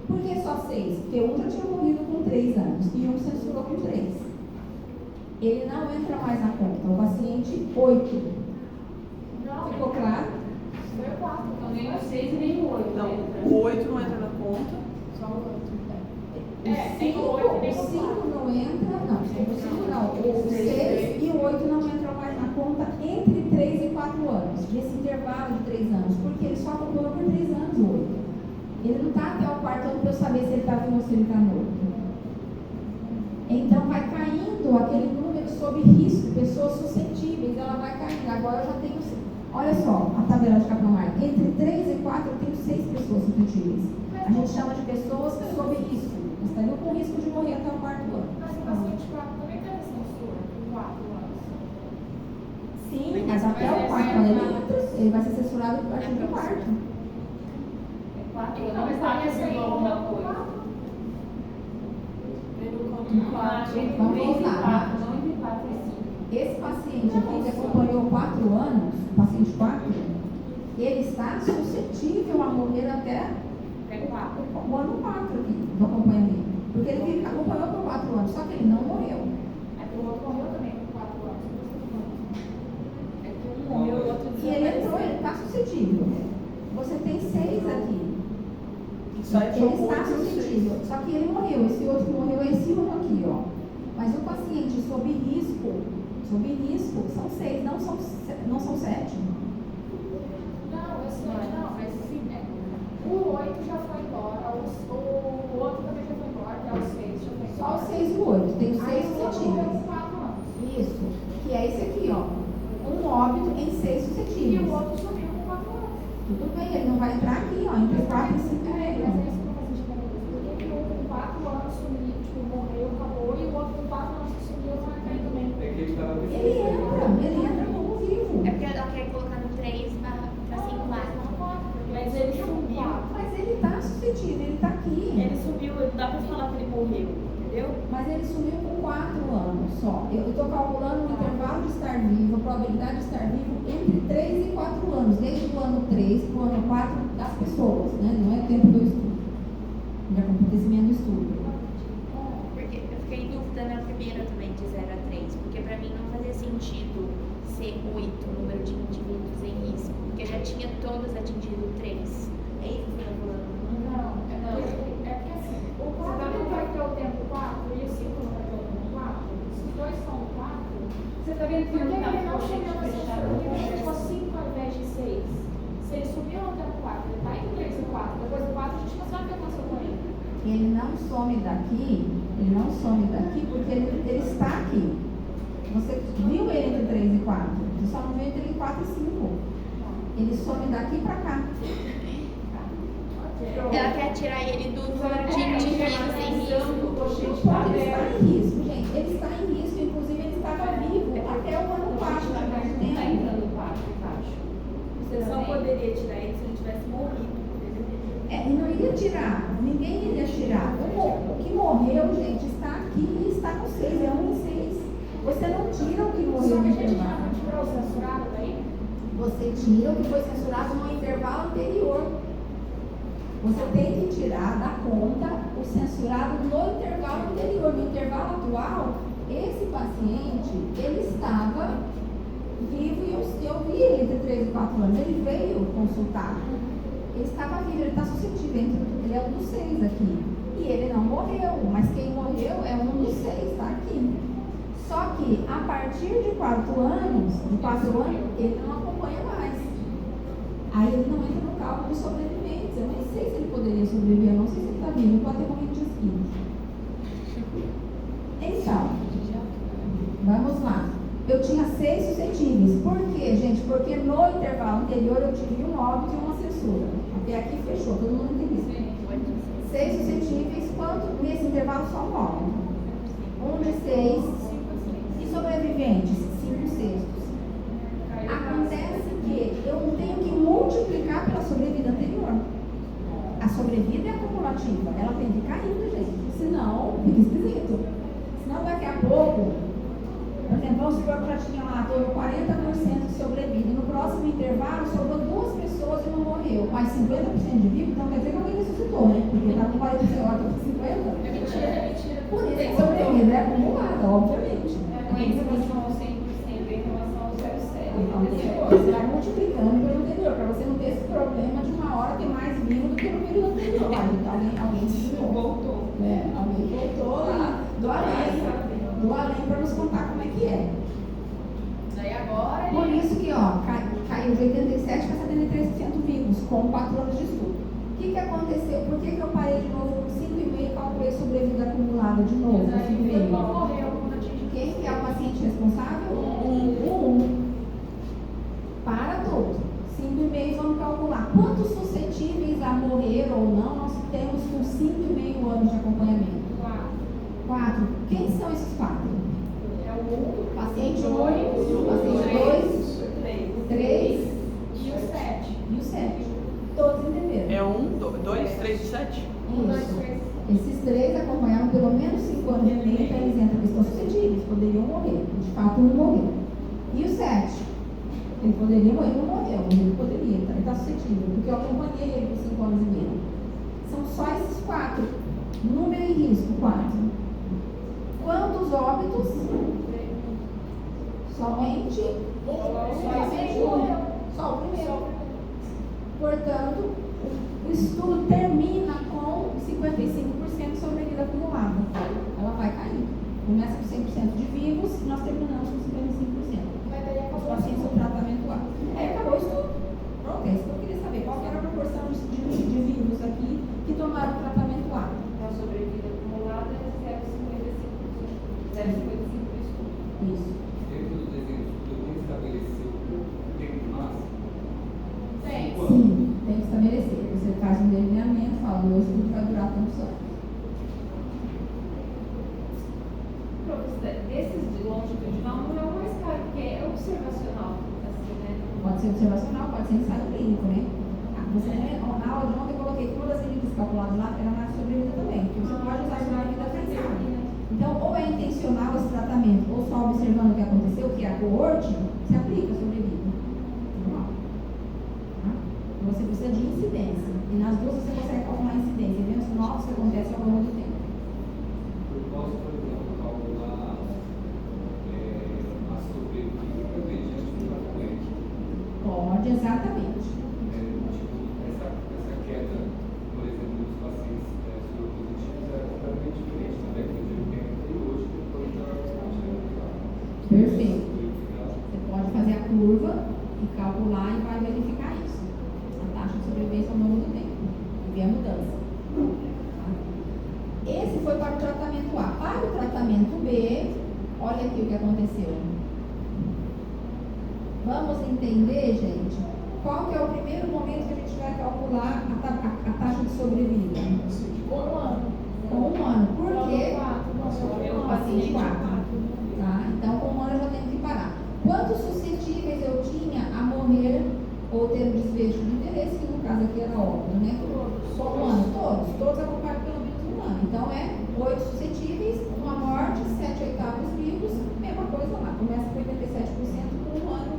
Por que só 6? Porque um já tinha morrido com 3 anos e um censurou com 3. Ele não entra mais na conta, o paciente 8. Ficou claro? Então nem o 6 e nem o 8. Não, o 8 não entra na conta. O 5 não entra, não. O 5 não. O 6 e o 8 não entram mais na conta entre 3 e 4 anos. Nesse intervalo de 3 anos. Porque ele só acompanhou por 3 anos o 8. Ele não está até o 4º ano para eu saber se ele está vivo ou se ele está morto. Então vai caindo aquele número sob risco, pessoas suscetíveis, ela vai caindo. Agora eu já tenho. Olha só a tabela de Kaplan-Meier. Entre 3 e 4 eu tenho 6 pessoas suscetíveis. A gente chama de pessoas sob risco. Estariam com risco de morrer até o 4º ano. Mas o paciente 4 também teve censura por 4 anos. Sim, mas até o 4º ano ele vai ser censurado a partir do 4º. Então, mas tá recebendo alguma coisa. Vamos voltar. Não entre 4 e 5. Esse paciente aqui que acompanhou 24, ele está suscetível a morrer até o ano 4 aqui, do acompanhamento. Porque ele acompanhou por 4 anos, só que ele não morreu. O outro morreu também por 4 anos. É que um morreu e o outro E ele entrou, ele está suscetível. Você tem 6 aqui. Ele está suscetível, só que ele morreu. Esse outro morreu, esse um aqui, ó. Mas o paciente sob risco, são 6, não são 7. Não, eu sei, não, mas sim, o 8 já foi embora, o outro também já foi embora, que é o 6 já foi embora. Só o 6 e o 8, tem os 6 Aí o outro morreu suscetíveis. por 4 anos. Isso, que é esse aqui, ó. Um óbito em 6 E suscetíveis. o outro sumiu por 4 anos. Tudo bem, ele não vai entrar aqui, ó, entre 4 e 5 Mas é meio. isso que eu tô fazendo de cabeça. Por que um com 4 anos sumiu, tipo, morreu, acabou, e o outro com 4 anos que sumiu vai cair também? Ele entra como vivo. É porque ela quer colocar no 3 pra 5 mais. Mas ele sumiu. Mas ele tá suscetível, ele tá aqui. Ele subiu, não dá pra falar que ele morreu, entendeu? Mas ele sumiu com 4 anos só. Eu estou calculando o intervalo de estar vivo, a probabilidade de estar vivo entre 3 e 4 anos, desde o ano 3 para o ano 4 das pessoas, né? Não é tempo do estudo, de acontecimento do estudo. Porque eu fiquei em dúvida na primeira também, de 0 a 3. Porque pra mim não fazia sentido ser 8 o número de indivíduos em risco. Porque já tinha todos atingido 3. É isso que você tá falando? Não, é porque assim, o 4 não vai ter o tempo 4 e o 5 não vai ter o tempo 4. Se os dois são 4, Você tá vendo que por que não tá ele não com chegou gente nessa fechada? Por que ele ficou 5 ao invés de 6? Se ele subiu no tempo 4, ele tá entre 3 e 4. Depois do 4 a gente não sabe o que aconteceu com ele. Ele não some daqui porque ele está aqui. Você viu ele entre 3 e 4, você só não viu entre 4 e 5. Ele some daqui para cá. Ela quer tirar ele do número de indivíduos em risco. Não pode, ele está em risco, gente. Ele está em risco, inclusive ele estava vivo até o ano 4. Não tá entrando o 4 embaixo. Você só poderia tirar ele se ele tivesse morrido, entendeu? E não iria tirar, ninguém iria tirar. O que morreu, gente, está aqui e está no 6, é 1 em 6. Você não tira o que morreu Só no que a gente intervalo. não tirou o censurado daí? Você tira o que foi censurado no intervalo anterior. Você tem que tirar da conta o censurado no intervalo anterior. No intervalo atual, esse paciente, ele estava vivo e eu vi ele entre 3 e 4 anos. Ele veio consultar. Ele estava vivo, ele está suscetível. Ele é um dos 6 aqui. E ele não morreu, mas quem morreu é um dos 6, está aqui. Só que a partir de 4 anos, ele não acompanha mais. Aí ele não entra no cálculo dos sobreviventes. Eu nem sei se ele poderia sobreviver, eu não sei se ele está vivo, ele pode ter morrido de espinhos. Então, vamos lá. Eu tinha 6 suscetíveis. Por quê, gente? Porque no intervalo anterior eu tive um óbito e uma censura. Até aqui fechou, todo mundo entendeu. 6 suscetíveis, quanto nesse intervalo só um óbito? 1 de 6. E sobreviventes? 5/6. Acontece que eu não tenho que multiplicar pela sobrevida anterior. A sobrevida é acumulativa, ela tem que cair, gente. Senão, fica esquisito. Senão, daqui a pouco, por exemplo, vamos supor que eu já tinha lá, estou no 40% de sobrevida. E no próximo intervalo, sobrou 2 pessoas e não morreu. Mas 50% de vivo, então quer dizer que alguém ressuscitou, né? Porque está com 40%, agora está com 50%. É mentira. Por isso que sobrevida é acumulada, obviamente. Em relação ao 100%, em relação ao 0,7. Você vai multiplicando pelo anterior, para você não ter esse problema de uma hora ter mais vivo do que no período anterior. Alguém Voltou. alguém voltou lá do além para nos contar como é que é. Daí agora Por isso que, caiu de 87% para 73% vivos, com 4 anos de estudo. O que aconteceu? Por que eu parei de novo com 5,5 e calculei sobrevida acumulada de novo? Com 5,5? morreu quando atingiu. Quem que é o paciente responsável? Um. Para tudo. 5,5 vamos calcular. Quantos suscetíveis a morrer ou não nós temos com 5,5 anos de acompanhamento? 4. Quem são esses 4? É o 1, Paciente 1, paciente 2, 3 e o 7. e o 7. Todos entenderam? É 1, 2, 3 e 7? Isso. Esses 3 acompanharam pelo menos 5 anos e meio, então eles entram, eles estão suscetíveis, poderiam morrer. De fato, não morreu. E o 7? Ele poderia morrer, não morreu, mas ele poderia, ele está suscetível, porque eu acompanhei ele por 5 anos e meio. São só esses 4. Número e risco, 4. Quantos óbitos? Somente um. Só o primeiro. Portanto, o estudo termina com 55% de sobrevida acumulada. Ela vai cair. Começa com 100% de vivos e nós terminamos com 55%. Os pacientes do tratamento A. Acabou o estudo. Pronto, é isso que eu queria saber. Qual que era a proporção de vivos aqui que tomaram o tratamento A? A sobrevida acumulada é 0,55%. 0,55%. Isso. Dentro do desenho do estudo, tem que estabelecer o tempo máximo? Sim, tem que estabelecer. Você faz um delineamento, fala, o meu estudo vai durar tantos anos. Desses de longitudinal não é o mais caro, porque é observacional, assim, né? Pode ser observacional, pode ser ensaio clínico, né? Na aula de ontem eu coloquei que uma das medidas calculadas lá era na sobrevida também, porque você pode usar a sobrevida para ensaio. Então, ou é intencional esse tratamento, ou só observando o que aconteceu, que é a coorte, se aplica a sobrevida. Normal. Tá? Você precisa de incidência. E nas duas você consegue calcular a incidência, eventos novos que acontecem ao longo do tempo. Eu posso, por exemplo, calcular a sobrevida mediante uma frequência. Pode, exatamente. Essa queda, por exemplo, dos pacientes soropositivos é completamente diferente da década de 80 e hoje, depois da Perfeito. Você pode fazer a curva e calcular e vai verificar isso. A taxa de sobrevivência ao longo do tempo. E ver a mudança. Esse foi para o tratamento A. Para o tratamento B, olha aqui o que aconteceu. Vamos entender, gente, qual que é o primeiro momento que a gente vai calcular a taxa de sobrevida? Um ano. Com 1 ano. Por quê? Eu Paciente 4. Tá? Então, com 1 ano eu já tenho que parar. Quantos suscetíveis eu tinha a morrer ou ter um desfecho de interesse, que no caso aqui era óbvio, né? Com 1 ano, todos acompanhados pelo menos 1 ano. Então, é 8 suscetíveis, uma morte, 7/8 vivos, mesma coisa lá. Começa com 87% com 1 ano,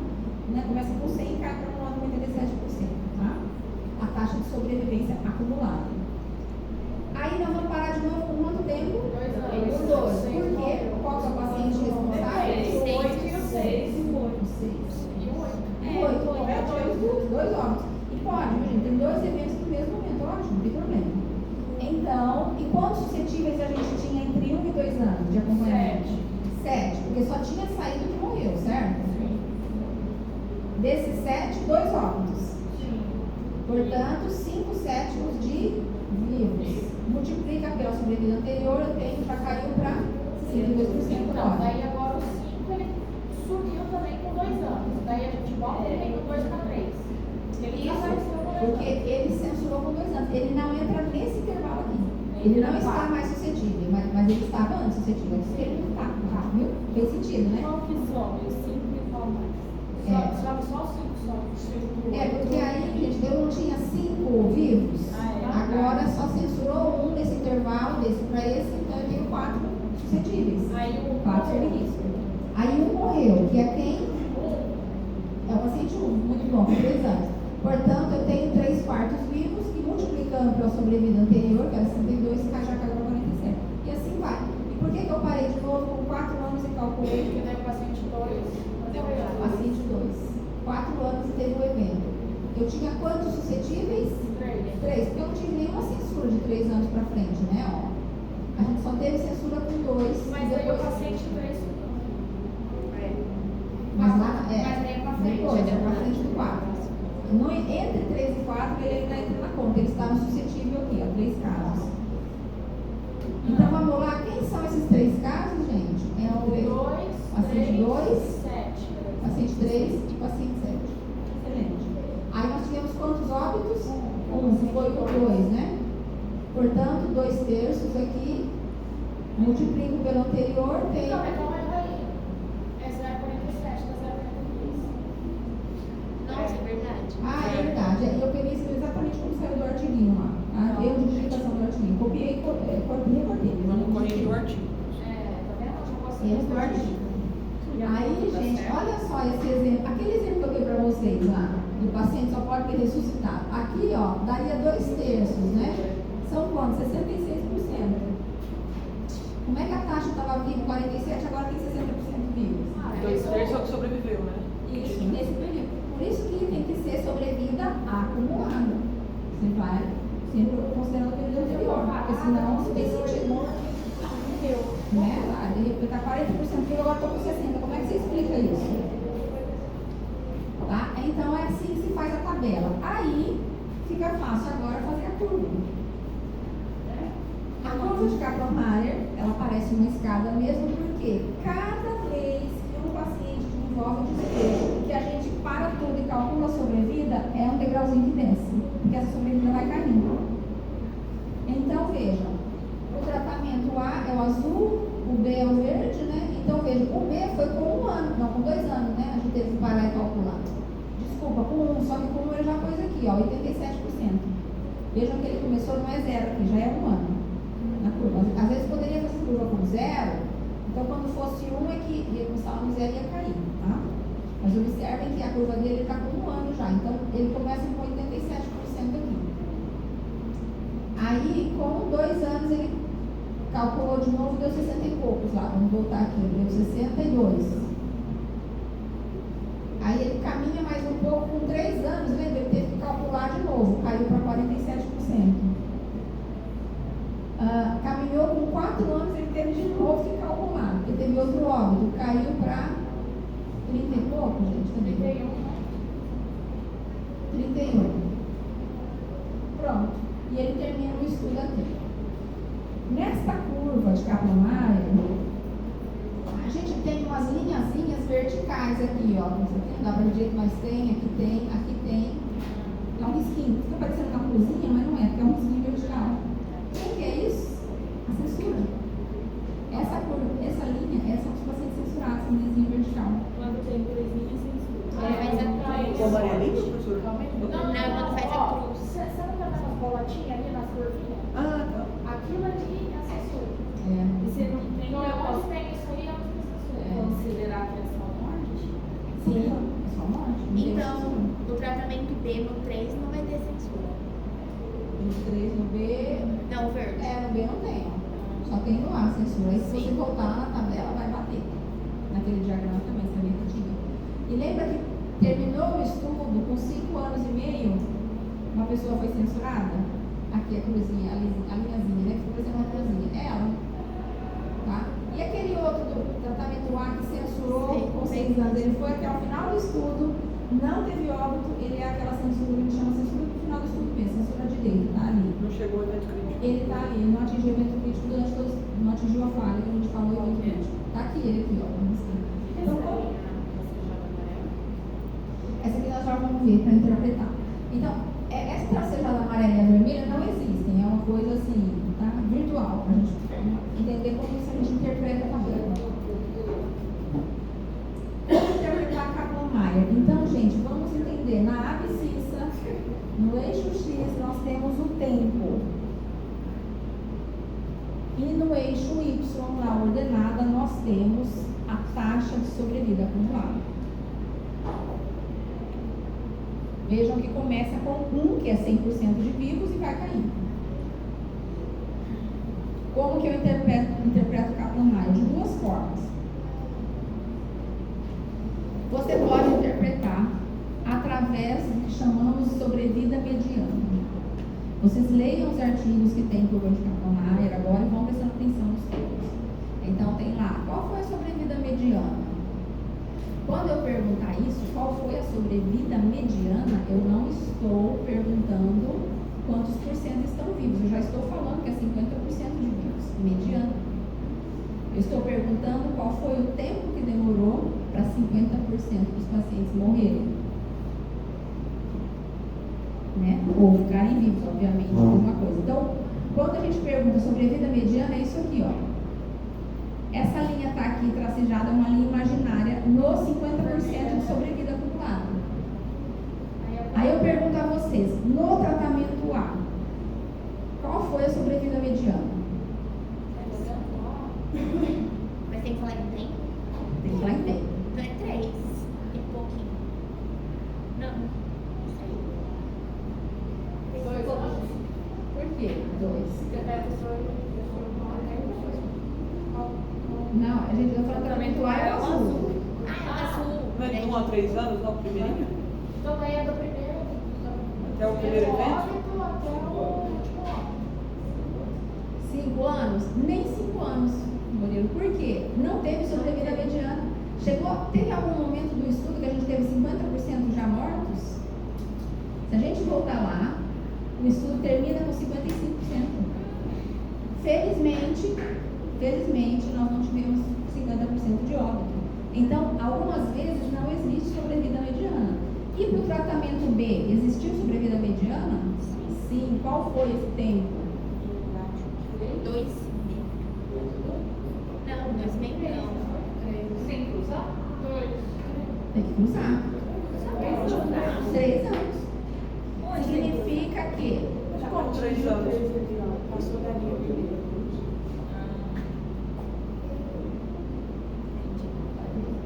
né? Começa com 100 e cai para 1 ano com 87%, tá? A taxa de sobrevivência acumulada. Aí nós vamos parar de novo com quanto tempo? 2 anos. Com 2. Por quê? Qual que é o paciente responsável? 8 e o 6. E o 8. E o 8. E 8. Dois óbitos. E pode, imagina, tem 2 eventos no mesmo momento, ótimo, não tem problema. Então, e quantos suscetíveis a gente tinha entre 1 e 2 anos de acompanhamento? 7, porque só tinha saído que morreu, certo? Desses 7, 2 óbitos. Portanto, 5/7 de vivos. Multiplica pela sobrevida anterior, eu tenho, já caiu para 52% Então, agora. daí agora o 5 ele subiu também com 2 anos. Daí a gente volta e vem com 2 para 3. Ele já apareceu com 2 Porque anos. ele censurou com 2 anos. Ele não entra nesse intervalo aqui. Ele não está mais suscetível, mas ele estava antes suscetível. É isso que ele não está, viu? Fez sentido, né? Qual que sobe? O 5 e qual mais? Sobe só o 5 sobe. É, porque aí, gente, eu não tinha 5 vivos. Agora só censurou um nesse intervalo, desse para esse, então eu tenho 4 suscetíveis. Aí o 4 sob risco. Aí um morreu, que é quem? É o paciente 1, muito bom, com 3 anos. Portanto, eu tenho 3/4 vivos e multiplicando pela sobrevida anterior, que era 62, já caiu para 47. E assim vai. E por que eu parei de novo com 4 anos e calculei? Porque daí o paciente 2 Paciente 2. 4 anos e teve o evento. Eu tinha quantos suscetíveis? 3. Porque eu não tive nenhuma censura de 3 anos para frente, né? Ó. A gente só teve censura com 2. Mas aí o paciente 3 Mas lá, Mas daí é pra frente, depois, né? é pra frente do 4. Entre 3 e 4, ele ainda entra na conta. Ele estava suscetível aqui, ó, 3 casos. Então vamos lá, quem são esses 3 casos, gente? É o paciente 2, 7. paciente 3 e paciente 7. Excelente. Aí nós tivemos quantos óbitos? 1, foi com 2, né? Portanto, 2/3 aqui, multiplico pelo anterior, tem. Não, mas calma aí. É 0,47, tá 0,43. Nossa, é verdade. Ah, é verdade. Eu peguei isso exatamente como saiu do artiguinho lá. Tá? Eu de digitação do artiguinho. Copiei e recortei. Vamos corrigir o artigo. Tá vendo? Eu já Erros do posso artigo. Aí, gente, olha só esse exemplo. Aquele exemplo que eu dei para vocês lá, do paciente só pode ter ressuscitado. Aqui, ó, daria 2/3, né? São quantos? 66%. Como é que a taxa estava viva? 47%, agora tem 60% vivos. 2/3 só que sobreviveu, né? Isso, nesse período. Por isso que tem que ser sobrevida acumulada. Você vai sempre considerando o período anterior, porque senão não tem sentido. Né? Lá, de repente está 40% vivo, agora estou com 60%. Como é que você explica isso? Tá? Então é assim que se faz a tabela. Aí fica fácil agora fazer a curva. A curva de Kaplan-Meier, ela parece uma escada mesmo porque cada vez que um paciente desenvolve um desfecho, que a gente para tudo e calcula a sobrevida, é um degrauzinho que desce, porque essa sobrevida vai caindo. Então vejam, o tratamento A é o azul, o B é o verde, né? Então vejam, o B foi com 1 ano, não com 2 anos, né? A gente teve que parar e calcular. Desculpa, com 1, só que com 1 ele já pôs aqui, ó, 87%. Vejam que ele começou, não é 0 aqui, já é 1 ano. Na curva. Às vezes poderia fazer curva com 0, então quando fosse 1 é que ia começar no 0 e ia cair, tá? Mas observem que a curva dele está com 1 ano já, então ele começa com 87% aqui. Aí, com 2 anos, ele calculou de novo, deu 60 e poucos lá, vamos voltar aqui, deu 62. Aí ele caminha mais um pouco, com 3 anos, lembra? Ele teve que calcular de novo, caiu para 47%. Caminhou com 4 anos, ele teve de novo que calcular, porque teve outro óbito, caiu para 30 e pouco, gente, também. 31. Pronto. E ele termina o estudo aqui. Nesta curva de Kaplan-Meier, a gente tem umas linhazinhas verticais aqui, ó. Não dá para ver direito, mas tem, aqui tem, aqui tem. É um risquinho. Fica parecendo uma cruzinha, mas não é, porque é um risquinho vertical. O que é isso? A censura. Essa curva, essa linha, são os pacientes censurados, essa linhazinha vertical. Quando tem cruzinha, censura. Faz a cruz. O amarelinho, professor? Não, quando faz a cruz. Você não tá vendo as bolotinhas ali nas curvinhas? Ah, tá. Aquilo ali é a censura. É. E você não tem Então, onde tem isso aí, é onde tem censura. considerar que é só morte? Sim, é só morte. Não tem Então, censura. o tratamento B no 3 não vai ter censura. No 3, no B. Não, o verde. No B não tem, ó. Só tem no A, censura. Aí se você Sim. voltar lá na tabela, vai bater. Naquele diagrama também, você vê que tinha. E lembra que terminou o estudo com 5 anos e meio, uma pessoa foi censurada? Aqui a cruzinha, a linhazinha, né? Que fica parecendo uma cruzinha. É ela. Tá? E aquele outro do tratamento A que censurou Sim. com 6 anos, ele foi até o final do estudo, não teve óbito, ele é aquela censura, que chama censura no final do estudo mesmo, censura direita, tá ali. Não chegou o evento crítico. Ele tá ali, ele não atingiu o evento crítico durante todos, não atingiu a falha que a gente falou o evento crítico. Tá aqui, ele aqui, ó. Então, essa aqui nós já vamos ver para interpretar. Então, essa tracejada amarela e a vermelha não existem, é uma coisa assim, tá? Virtual, para a gente entender como isso a gente interpreta a tabela. Como interpretar a Kaplan-Meier? Então, gente, vamos entender, na abscissa, no eixo X, nós temos o tempo. E no eixo Y, na ordenada, nós temos a taxa de sobrevida acumulada. Vejam que começa com 1, que é 100% de vivos, e vai caindo. Como que eu interpreto Kaplan-Meier? De duas formas. Você pode interpretar através do que chamamos de sobrevida mediana. Vocês leiam os artigos que tem curva de Kaplan-Meier agora e vão prestando atenção nos termos. Então tem lá, qual foi a sobrevida mediana? Quando eu perguntar isso, qual foi a sobrevida mediana, eu não estou perguntando quantos por cento estão vivos. Eu já estou falando que é 50% de vivos, mediana. Eu estou perguntando qual foi o tempo que demorou para 50% dos pacientes morrerem. Né? Ou ficarem vivos, obviamente, é uma coisa. Então, quando a gente pergunta sobrevida mediana, é isso aqui, ó. Essa linha está aqui tracejada, é uma linha imaginária, no 50% de sobrevida acumulada. Aí eu pergunto a vocês, no tratamento A, qual foi a sobrevida mediana? Mas tem que falar em tempo? Tem que falar em tempo. Não, a gente está falando tratamento A é o azul. Azul. Não é de 1 a 3 anos, não, primeirinho? Então daí é do primeiro. Até o primeiro evento? Até o último óbito. 5 anos? Nem 5 anos, Murilo. Por quê? Não teve sobrevida mediana. Teve algum momento do estudo que a gente teve 50% já mortos? Se a gente voltar lá, o estudo termina com 55%. Felizmente, nós não tivemos 50% de óbito. Então, algumas vezes não existe sobrevida mediana. E para o tratamento B, existiu sobrevida mediana? Sim. Qual foi esse tempo? 2,5. Não, 2,5 não. Sem cruzar? 2. Tem que cruzar. 3 anos. Significa que Com 3 anos. Passou da linha primeiro.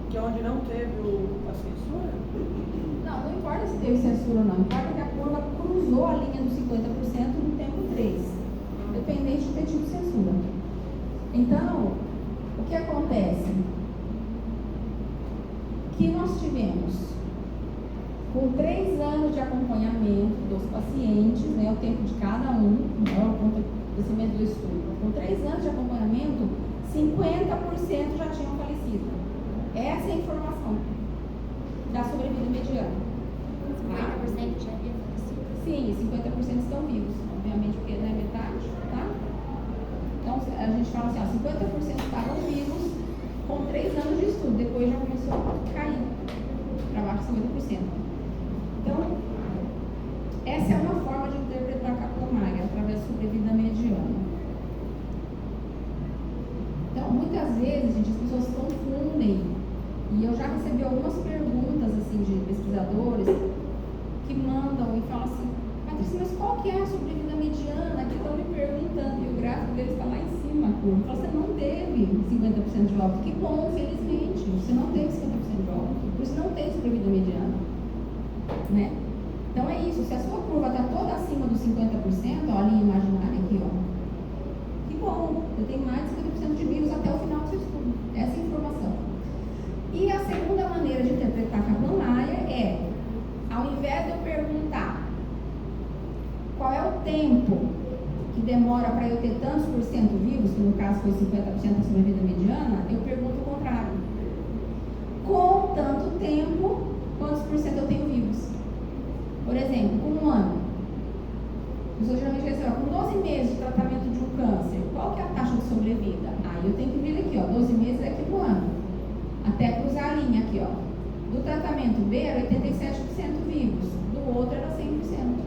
Que é onde não teve a censura? não importa se teve censura ou não, importa que a curva cruzou a linha dos 50% no tempo 3, independente de ter tido censura. Então, o que acontece? Que nós tivemos, com 3 anos de acompanhamento dos pacientes, né, o tempo de cada um, né, o acontecimento do estudo, com 3 anos de acompanhamento, 50% já tinham falecido. Essa é a informação da sobrevida mediana. 50% já havia falecido. Sim, 50% estão vivos, obviamente, porque não é metade, tá? Então, a gente fala assim, ó, 50% estavam vivos com 3 anos de estudo, depois já começou a cair para baixo de 50%. Então, essa é uma forma de interpretar a Kaplan-Meier, através da sobrevida mediana. Então, muitas vezes, gente, as pessoas confundem, e eu já recebi algumas perguntas, assim, de pesquisadores que mandam e falam assim, Patrícia, mas qual que é a sobrevida mediana que estão me perguntando? E o gráfico deles está lá em cima, a curva. Você não teve 50% de óbito. Que bom, felizmente, você não teve 50% de óbito, por isso não tem sobrevida mediana, né? Então é isso, se a sua curva está toda acima dos 50%, ó, a linha imaginária aqui, ó, que bom, você tem mais de 50% de vírus até o final do seu estudo. Essa é a informação. E a segunda maneira de interpretar a Kaplan-Meier é, ao invés de eu perguntar qual é o tempo que demora para eu ter tantos por cento vivos, que no caso foi 50% da sobrevida mediana, eu pergunto o contrário. Com tanto tempo, quantos por cento eu tenho vivos? Por exemplo, com 1 ano. As pessoas geralmente dizem, com 12 meses de tratamento de um câncer, qual que é a taxa de sobrevida? Aí eu tenho que vir aqui, ó, 12 meses é aqui no ano. Até cruzar a linha aqui, ó. Do tratamento B era 87% vivos, do outro era 100%.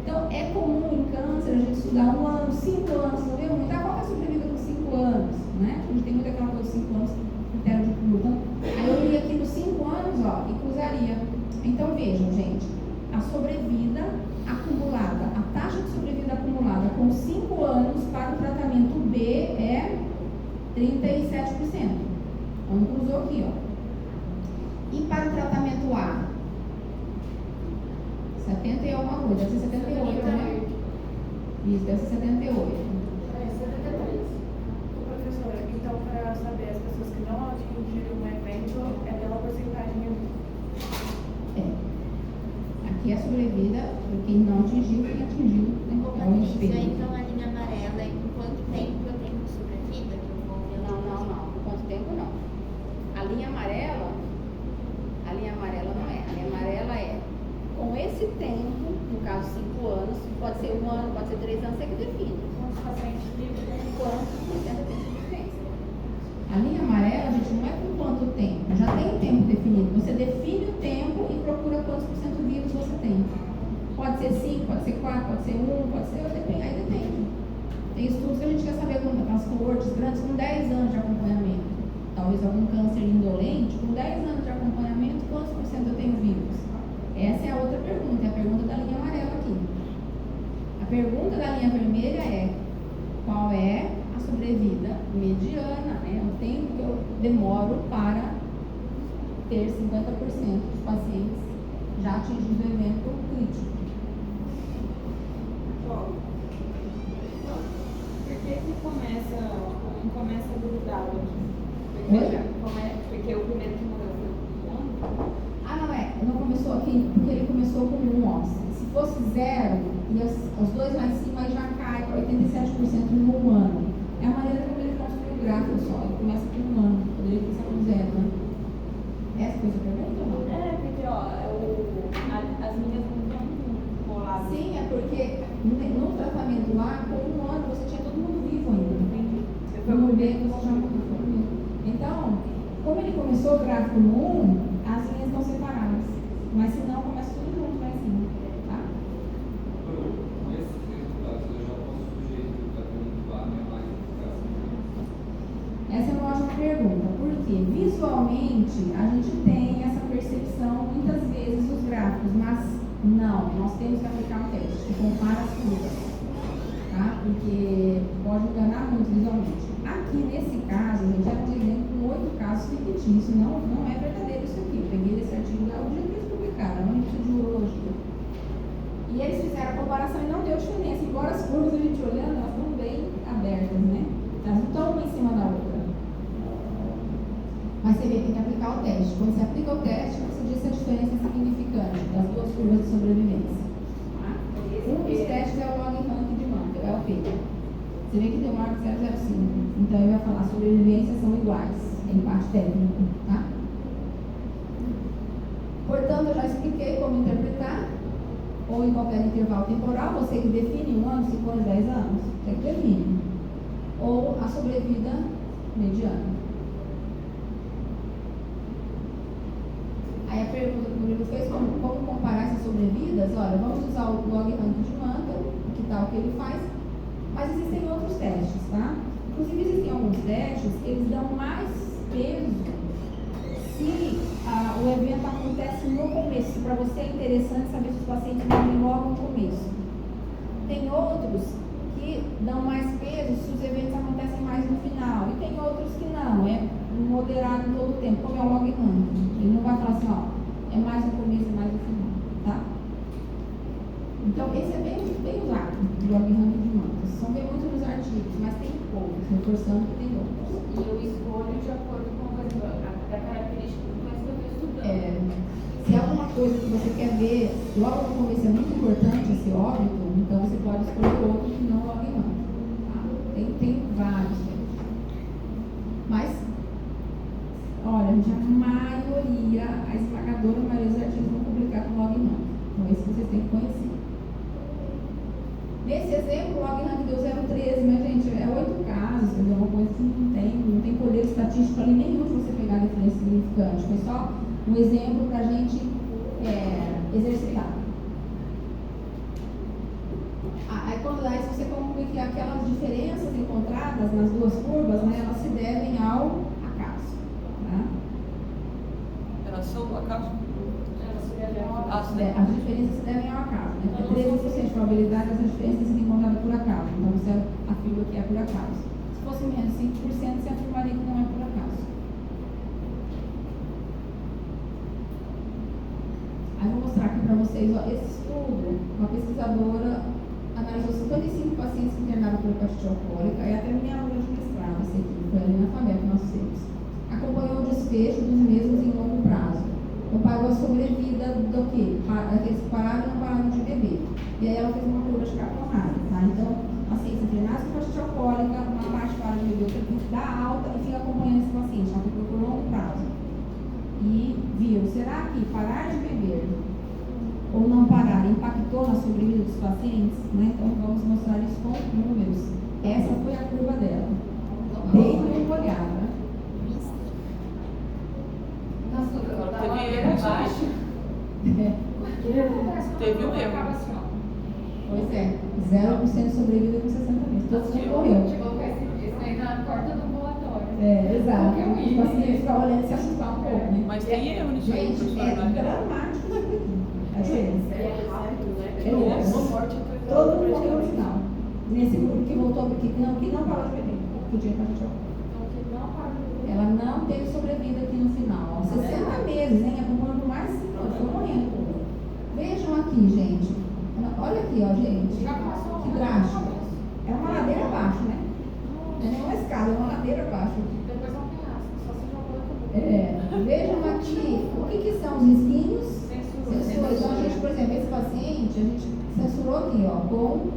Então, é comum em câncer a gente estudar 1 ano, 5 anos, não viu? Então, qual é a sobrevida com 5 anos? Né? A gente tem muito aquela coisa de 5 anos, critério de curva. Aí eu iria aqui nos 5 anos, ó, e cruzaria. Então, vejam, gente, a sobrevida acumulada, a taxa de sobrevida acumulada com 5 anos para o tratamento B é 37%. Então, cruzou aqui, ó. E para o tratamento A? 70 e alguma coisa, deve ser 78, né? Isso, deve ser 78. É, 73. Professora, então para saber as pessoas que não atingiram o evento, é pela porcentagem. Aqui é a sobrevida de quem não atingiu, quem atingiu, né? Ô, É um Patrícia, espelho. então a linha amarela é com quanto tempo eu tenho de sobrevida que eu vou ver? Não. Por quanto tempo não? A linha amarela não é. A linha amarela é com esse tempo, no caso 5 anos, pode ser 1 ano, pode ser 3 anos, você que define. Quantos pacientes livres tem? Quanto por cento tem sobrevivência? A linha amarela, gente, não é com quanto tempo, já tem um tempo definido. Você define o tempo e procura quantos por cento vivos você tem. Pode ser 5, pode ser 4, pode ser 1, pode ser, aí depende. Tem estudos que a gente quer saber com as coortes grandes com 10 anos de acompanhamento. Talvez algum câncer indolente, com 10 anos de acompanhamento, quantos por cento eu tenho vivos? Essa é a outra pergunta, é a pergunta da linha amarela aqui. A pergunta da linha vermelha é, qual é a sobrevida mediana, né? O tempo que eu demoro para ter 50% dos pacientes já atingindo o evento crítico. começa grudado aqui? Oi? Porque o primeiro que morreu foi o 1. Ah, não começou aqui, porque ele começou com 1, ó. Se fosse 0, e os dois lá em cima aí já cai para 87% no 1 ano. É a maneira como ele construiu o gráfico só. Ele começa com 1 ano, poderia começar com 0, né? Essa foi a pergunta ou não? Porque, as minhas não estão coladas. Sim, é porque no tratamento lá, com 1 ano, você tinha todo mundo vivo ainda. Entendi. No momento, você já morreu. Então, como ele começou o gráfico no 1, as linhas estão separadas. Mas se não, começa tudo junto lá em cima. Tá? Com esses resultados, eu já posso sugerir que o tratamento A é mais eficaz. Essa é uma ótima pergunta, porque visualmente a gente tem essa percepção muitas vezes dos gráficos, mas não, nós temos que aplicar um teste que compara as curvas, tá? Porque pode enganar muito visualmente. Aqui nesse caso, a gente já tem exemplo com 8 casos fictícios, não é verdadeiro isso aqui. Eu peguei esse artigo lá o dia que eles publicaram, no Instituto de Urologia. E eles fizeram a comparação e não deu diferença, embora as curvas a gente olhando, elas estão bem abertas, né? Elas não estão uma em cima da outra. Mas você vê, tem que aplicar o teste. Quando você aplica o teste, você diz se a diferença é significante das duas curvas de sobrevivência. Tá? Um dos testes é o log rank de Mantel, é o P. Você vê que deu maior que 0,05. Então ele vai falar sobrevivências são iguais, em parte técnica. Tá? Portanto, eu já expliquei como interpretar, ou em qualquer intervalo temporal, você que define 1 ano, 5 anos, 10 anos, você que define. Ou a sobrevida mediana. Aí a pergunta que o Murilo fez, como comparar essas sobrevidas? Olha, vamos usar o log rank de Mantel, que tal que ele faz, mas existem outros testes, tá? Inclusive existem alguns testes que eles dão mais peso se o evento acontece no começo. Para você é interessante saber se os pacientes morrem logo no começo. Tem outros que dão mais peso se os eventos acontecem mais no final. E tem outros que não, é moderado todo o tempo, como é o log rank. Ele não vai falar assim, ó, é mais no começo e mais no final, tá? Então, esse é bem usado, o log rank de Mantel. São bem muitos nos artigos, mas tem poucos, reforçando que tem outros. E eu escolho de acordo com a característica do coisa que eu estou estudando. Se é alguma coisa que você quer ver, logo no começo é muito importante esse óbito, então você pode escolher outro que não log rank. Tá? Tem vários. Mas, olha, a maioria, a esmagadora maioria dos artigos vão publicar com log rank. Então, esse vocês têm que conhecer. Nesse exemplo, o log rank deu 0,13, mas, gente, é 8 casos, é uma coisa que não tem poder estatístico ali nenhum se você pegar a diferença significante. Foi só um exemplo para a gente exercitar. Aí, se você conclui que aquelas diferenças encontradas nas duas curvas, né, elas se devem ao acaso. Tá? Elas são do acaso? As diferenças se devem ao acaso. Né? É 13% de probabilidade das diferenças serem encontradas por acaso. Então você afirma que é por acaso. Se fosse menos 5%, você afirmaria que não é por acaso. Aí vou mostrar aqui para vocês, ó, esse estudo, uma pesquisadora analisou 55 pacientes que internaram por hepatite alcoólica, e até minha aluna de mestrado, esse aqui, foi ali na FABEP, nós temos. Acompanhou o desfecho dos mesmos em longo prazo. Comparou a sobrevida do quê? Aqueles que pararam e não pararam de beber. E aí ela fez uma curva de Kaplan-Meier, tá? Então, pacientes internados com hepatite alcoólica, uma parte para de beber, outra que dá alta e fica acompanhando esse paciente, ela ficou por longo prazo. E viu, será que parar de beber ou não parar impactou na sobrevida dos pacientes? Né? Então vamos mostrar isso com números. Essa foi a curva dela. Bem olhada. Nossa, eu tava Teve lá erro, abaixo. Teve um erro. Pois é, 0% de sobrevida com 60 meses. Todo mundo morreu. Chegou com esse aí na porta do ambulatório. Exato. Os pacientes ficam olhando e se assustar um pouco, né? Mas tem erro nisso aí, Gente, é professora. dramático isso aqui. É rápido, né? Uma morte Todo mundo morreu no final. Nesse grupo que voltou, que não parou de beber, que tinha hepatite alcoólica. Ela não teve sobrevida aqui no final. 60 meses, hein? Acompanhando por mais de 5 anos. Foi morrendo. Vejam aqui, gente. Olha aqui, ó, gente. Já passou Que drástico. É uma ladeira abaixo, né? Vejam aqui, o que são os risquinhos? Censura. Então, a gente, por exemplo, esse paciente, a gente censurou aqui, ó, com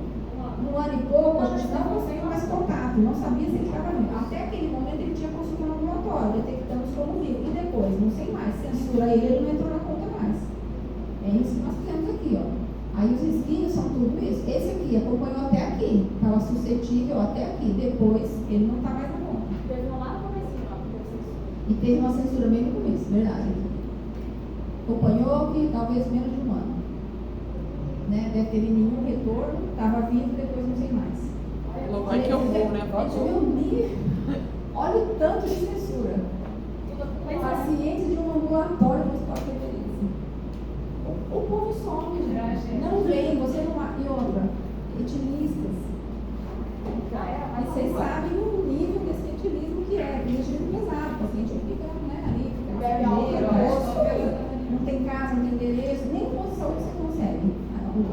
1 ano e pouco, a gente não conseguiu mais contato, não sabia se ele estava vivo. Até aquele momento ele tinha consulta no ambulatório, detectamos como vivo. E depois, não sei mais, censura ele não entrou na conta mais. É isso que nós fizemos aqui, ó. Aí os risquinhos são tudo isso. Esse aqui acompanhou até aqui, estava suscetível até aqui. Depois, ele não está mais na conta. Teve um lá no comecinho, ó, que teve censura. E teve uma censura bem no começo, verdade. Acompanhou que talvez menos de 1 ano. Né? Deve ter nenhum retorno, estava vivo, depois não sei mais. Logo que eu vou, né? Olha o tanto de censura. Pacientes de um ambulatório do Hospital de Referência. O povo some, gente. Não vem, você não. E outra, etilistas. Aí vocês sabem o nível desse etilismo que é. Tem etilismo pesado, o paciente fica, né, ali, não tem casa, não tem endereço, nem no posto de saúde você consegue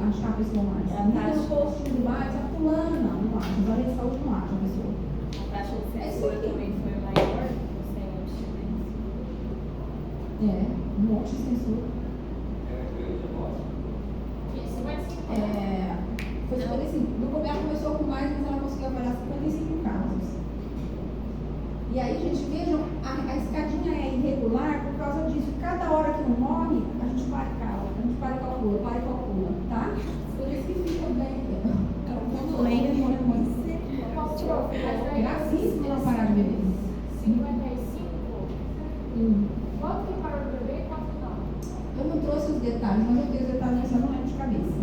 achar a pessoa mais. Nem no posto de baixo, a fulana, não acha. Agora de saúde não acha a pessoa. A taxa de censura também foi maior sem abstinência. Um monte de censura. Grande negócio. E 55. Foi 55. No governo começou com mais, mas ela conseguiu avaliar 55 casos. E aí, gente, vejam, a escadinha é irregular por causa disso. Cada hora que um morre, a gente para e calma, a gente para e calcula, tá? Por isso que fica bem. Gravíssimo não parar de beber. 55. Quanto que parou de beber e quanto não? Eu não trouxe os detalhes, mas eu tenho os detalhes, mas eu não lembro de cabeça.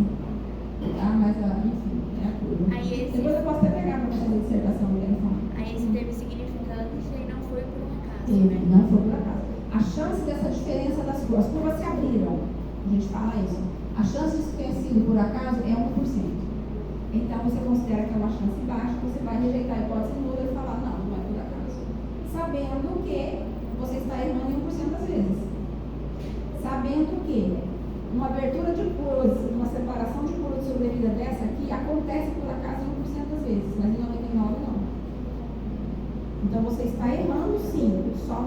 Tá? Mas, enfim, é a coisa. Depois eu posso até pegar para fazer a dissertação do telefone. Aí esse teve significando que isso aí não foi por um acaso, Teve, né? não foi por acaso. A chance dessa diferença das curvas, as curvas se abriram. A gente fala isso. A chance disso ter sido por acaso é 1%. Então você considera que é uma chance baixa, você vai rejeitar a hipótese nula e falar, não, não é por acaso. Sabendo que você está errando em 1% das vezes. Sabendo que uma abertura de curvas, uma separação de curva de sobrevida dessa aqui, acontece por acaso em 1% das vezes, mas em 99% não. Então você está errando sim, só 1%.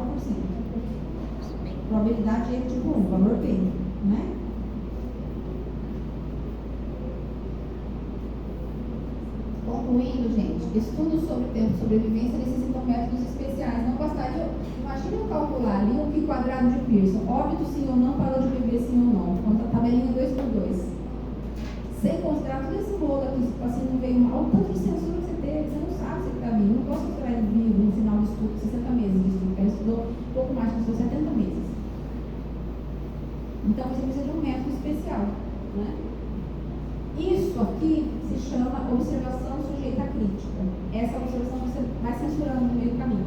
Probabilidade de erro tipo 1, valor P, né? Concluindo, gente, estudos sobre tempo de sobrevivência necessitam métodos especiais. Não bastaria, imagina eu calcular ali um pi quadrado de Pearson, óbito sim ou não, parou de beber sim ou não, conta a tabelinha 2x2. Sem considerar todo esse rolo aqui, se o paciente não veio mal, o tanto de censura que você teve, você não sabe se ele está vivo. Não posso considerar ele vivo no final do estudo, 60 meses de estudo, ele estudou um pouco mais, custou 70 meses. Então você precisa de um método especial, né? Isso aqui se chama observação sujeita à crítica. Essa observação você vai censurando no meio do caminho,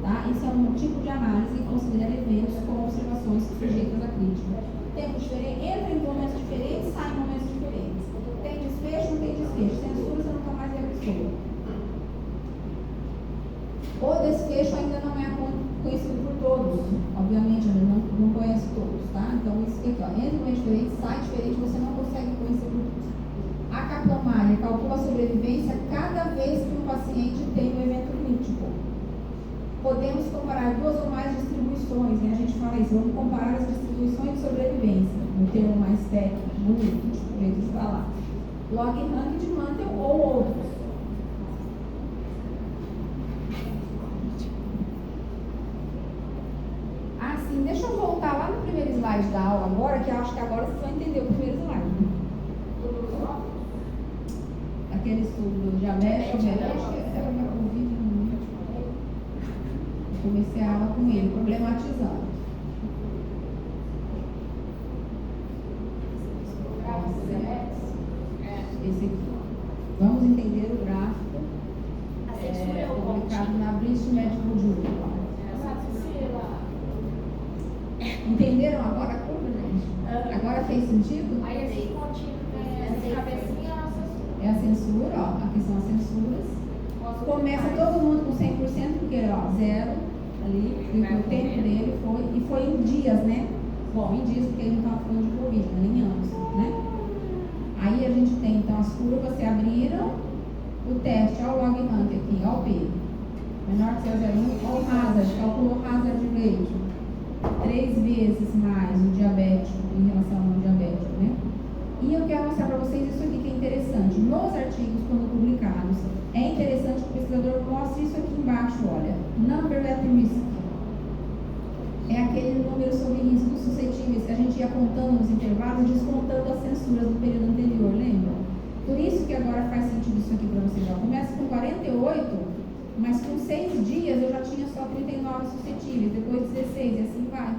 tá? Isso é um tipo de análise que considera eventos como observações sujeitas à crítica. Tempo diferente, entra em momentos diferentes, sai em momentos diferentes. Tem desfecho, não tem desfecho. Censura, você não está mais vendo a pessoa. O desfecho ainda não é conhecido por todos. Obviamente, a gente não conhece todos, tá? Então, isso aqui, ó, entra em momentos diferentes, sai diferente, você não consegue conhecer por todos. A Kaplan-Meier calcula a sobrevivência cada vez que um paciente tem um evento crítico. Podemos comparar duas ou mais distribuições, né? A gente fala isso, vamos comparar as distribuições de sobrevivência, um termo mais técnico, bonito, tipo, jeito de falar. Log rank de Mantel ou outros. Assim, deixa eu voltar lá no primeiro slide da aula agora, que eu acho que agora vocês vão entender o primeiro slide. Aquele estudo do diabetes, acho que era para Covid, não. Eu comecei a aula com ele, problematizando. Esse aqui. Vamos entender o gráfico. A censura é o publicado na British Medical Journal. Entenderam agora a curva, gente? Agora fez sentido? Aí esse pontinho, essa cabecinha é a censura, ó. Aqui são as censuras. Começa todo mundo com 100%, porque, ó, zero ali, o tempo dele foi em dias, né? Bom, em dias, porque a gente estava falando de Covid, né? Em anos, né? Aí a gente tem, então, as curvas se abriram, o teste, ó, o log rank aqui, ó, o P. menor que 0,01, olha o hazard, calculou o hazard rate. 3 vezes mais o diabético em relação ao não diabético, né? E eu quero mostrar para vocês isso aqui que é interessante. Nos artigos, quando publicados, é interessante que o pesquisador mostre isso aqui embaixo, olha. Number at risk. É aquele número sobre riscos suscetíveis que a gente ia contando nos intervalos, descontando as censuras do período anterior, lembra? Por isso que agora faz sentido isso aqui para vocês. Ó. Começa com 48, mas com 6 dias eu já tinha só 39 suscetíveis, depois 16 e assim vai.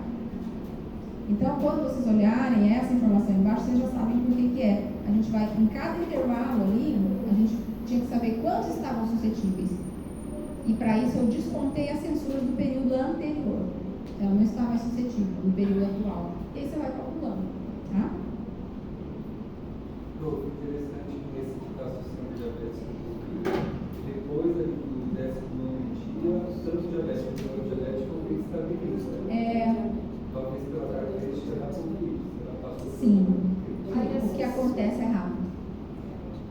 Então, quando vocês olharem essa informação embaixo, vocês já sabem por que é. A gente vai, em cada intervalo ali, a gente tinha que saber quantos estavam suscetíveis. E para isso eu descontei as censuras do período anterior. Ela não está mais suscetível no período atual. E aí você vai calculando, tá? Interessante que nesse que está associando diabetes depois do 19º dia, tanto diabético quanto não diabético tem que estar bem isso. Talvez pela característica da convite. Sim. O que acontece é rápido.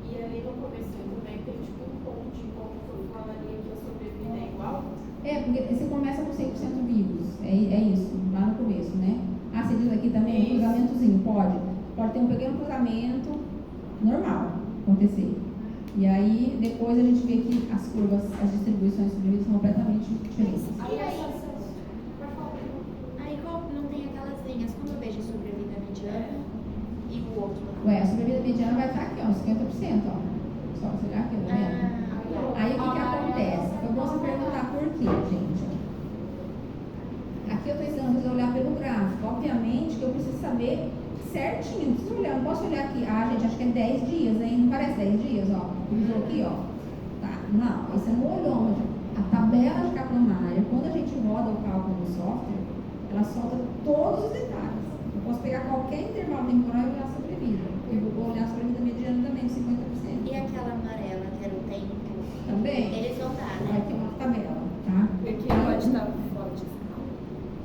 E ali no começo também tem tipo um ponto de como eu falaria que a sobrevida é igual? Porque você começa com 100% vivos. É isso, lá no começo, né? Você diz aqui também um cruzamentozinho. Pode ter um pequeno cruzamento normal acontecer. E aí, depois a gente vê que as curvas, as distribuições sobrevidas são completamente diferentes. Aí não tem aquelas linhas, como eu vejo sobrevida mediana e o outro. A sobrevida mediana vai estar aqui, ó, 50%, ó. Só você olhar aqui, tá vendo? Aí o que acontece? Eu vou você perguntar por quê, gente. Aqui eu estou ensinando vocês a olhar pelo gráfico. Obviamente que eu preciso saber certinho. Não preciso olhar, não posso olhar aqui. Gente, acho que é 10 dias, hein? Não parece 10 dias, ó. Usou aqui, ó. Tá, não, esse é no olhômetro. A tabela de Kaplan-Meier, quando a gente roda o cálculo no software, ela solta todos os detalhes. Eu posso pegar qualquer intervalo temporal e olhar a sobrevida. Eu vou olhar a sobrevida mediana também, 50%. E aquela amarela, que era o tempo? Também? Eles vão dar, né? Vai ter uma tabela, tá? Porque pode estar fora de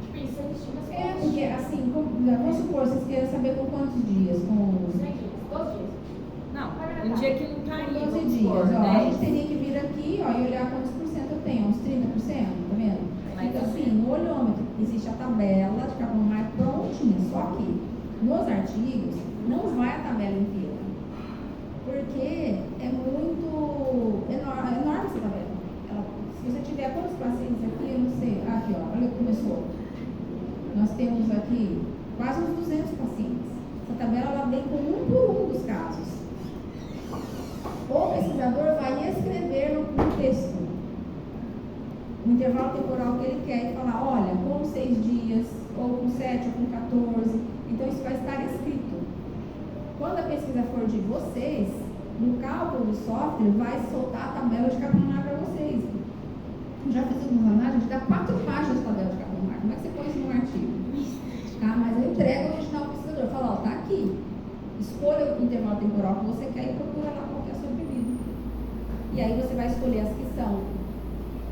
Tipo, isso a estima Porque assim, vamos supor, vocês querem saber com quantos dias? Com 12 dias. Não, um dia que não tá aí, 12 vamos dias, supor, ó. A 10. gente teria que vir aqui, ó, e olhar quantos por cento eu tenho, uns 30%, tá vendo? Fica assim, no olhômetro, existe a tabela de Kaplan-Meier prontinha, só que nos artigos não vai a tabela inteira. Porque é muito enorme essa tabela. Se você tiver quantos pacientes aqui, eu não sei. Aqui, ó, olha como começou. Nós temos aqui quase uns 200 pacientes. Essa tabela ela vem com um por um dos casos. O pesquisador vai escrever no texto o intervalo temporal que ele quer e falar, olha, com 6 dias, ou com 7, ou com 14. Então isso vai estar escrito. Quando a pesquisa for de vocês, no cálculo do software, vai soltar a tabela de Kaplan-Meier para vocês. Eu já fiz algumas análises, dá 4 páginas de tabela de Kaplan-Meier. Como é que você põe isso num artigo? Tá? Mas eu entrego o original ao pesquisador. Fala, ó, tá aqui. Escolha o intervalo temporal que você quer e procura lá qual que é a sobrevida. E aí você vai escolher as que são,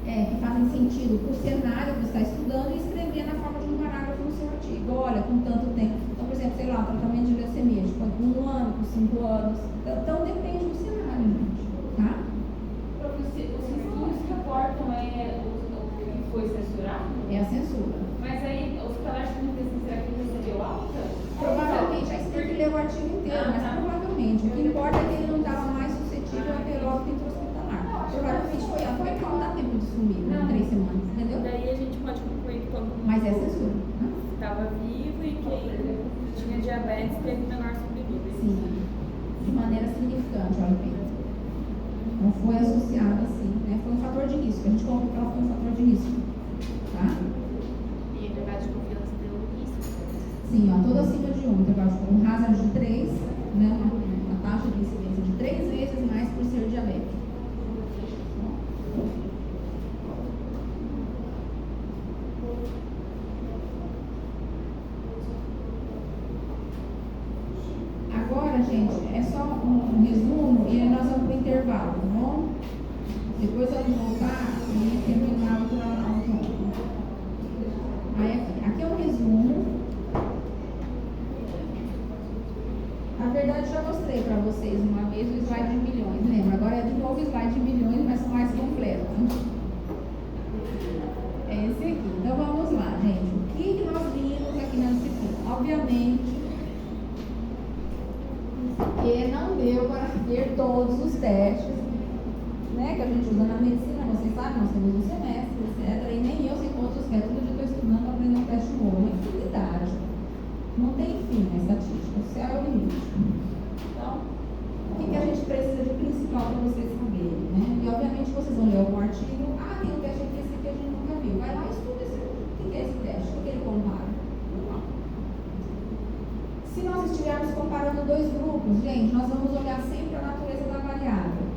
que fazem sentido para o cenário que você está estudando e escrever na forma de um parágrafo no seu artigo. Olha, com tanto tempo. Então, por exemplo, sei lá, tratamento de leucemia, tipo, com 1 ano, com 5 anos. Então, depende do cenário, gente. Tá? Os risquinhos que aportam o que foi censurado? É a censura. Mas aí, os colégios de nutrição, será que recebeu alta? Provavelmente, aí você tem que ler o artigo inteiro, mas provavelmente. O que importa é que ele não estava mais suscetível a peróxido intra-hospitalar. Provavelmente foi alta, porque não dá tempo de sumir, né? 3 semanas, entendeu? Daí a gente pode concluir que todo mundo Mas é censura. Né? estava vivo e quem tinha diabetes teve menor sobrevida. Sim, de maneira significante, olha bem. Não foi associada assim, né? Foi um fator de risco. A gente coloca que ela foi um fator de risco. Tá? E a intervalo de confiança deu isso. Sim, ó, tudo acima de 1. Um hazard de 3, né? Uma taxa de incidência de 3 vezes mais por ser diabético. Agora, gente, é só um resumo e aí nós vamos para o intervalo, tá bom? Depois eu vou voltar e terminar o ponto. Aí aqui é um resumo. Na verdade, já mostrei para vocês uma vez o slide de milhões, lembra? Agora é de novo o slide de milhões, mas são mais completos. a gente usa na medicina, vocês sabem, nós temos um semestre, etc. E nem eu sei quantos métodos eu estou estudando para aprender um teste novo. Uma infinidade. Não tem fim na estatística, o céu é o limite. Então, o que a gente precisa de principal para vocês saberem, né? E obviamente vocês vão ler algum artigo, tem um teste aqui, esse aqui a gente nunca viu. Vai lá e estuda o que é esse teste, o que ele compara. Se nós estivermos comparando dois grupos, gente, nós vamos olhar sempre a natureza da variável.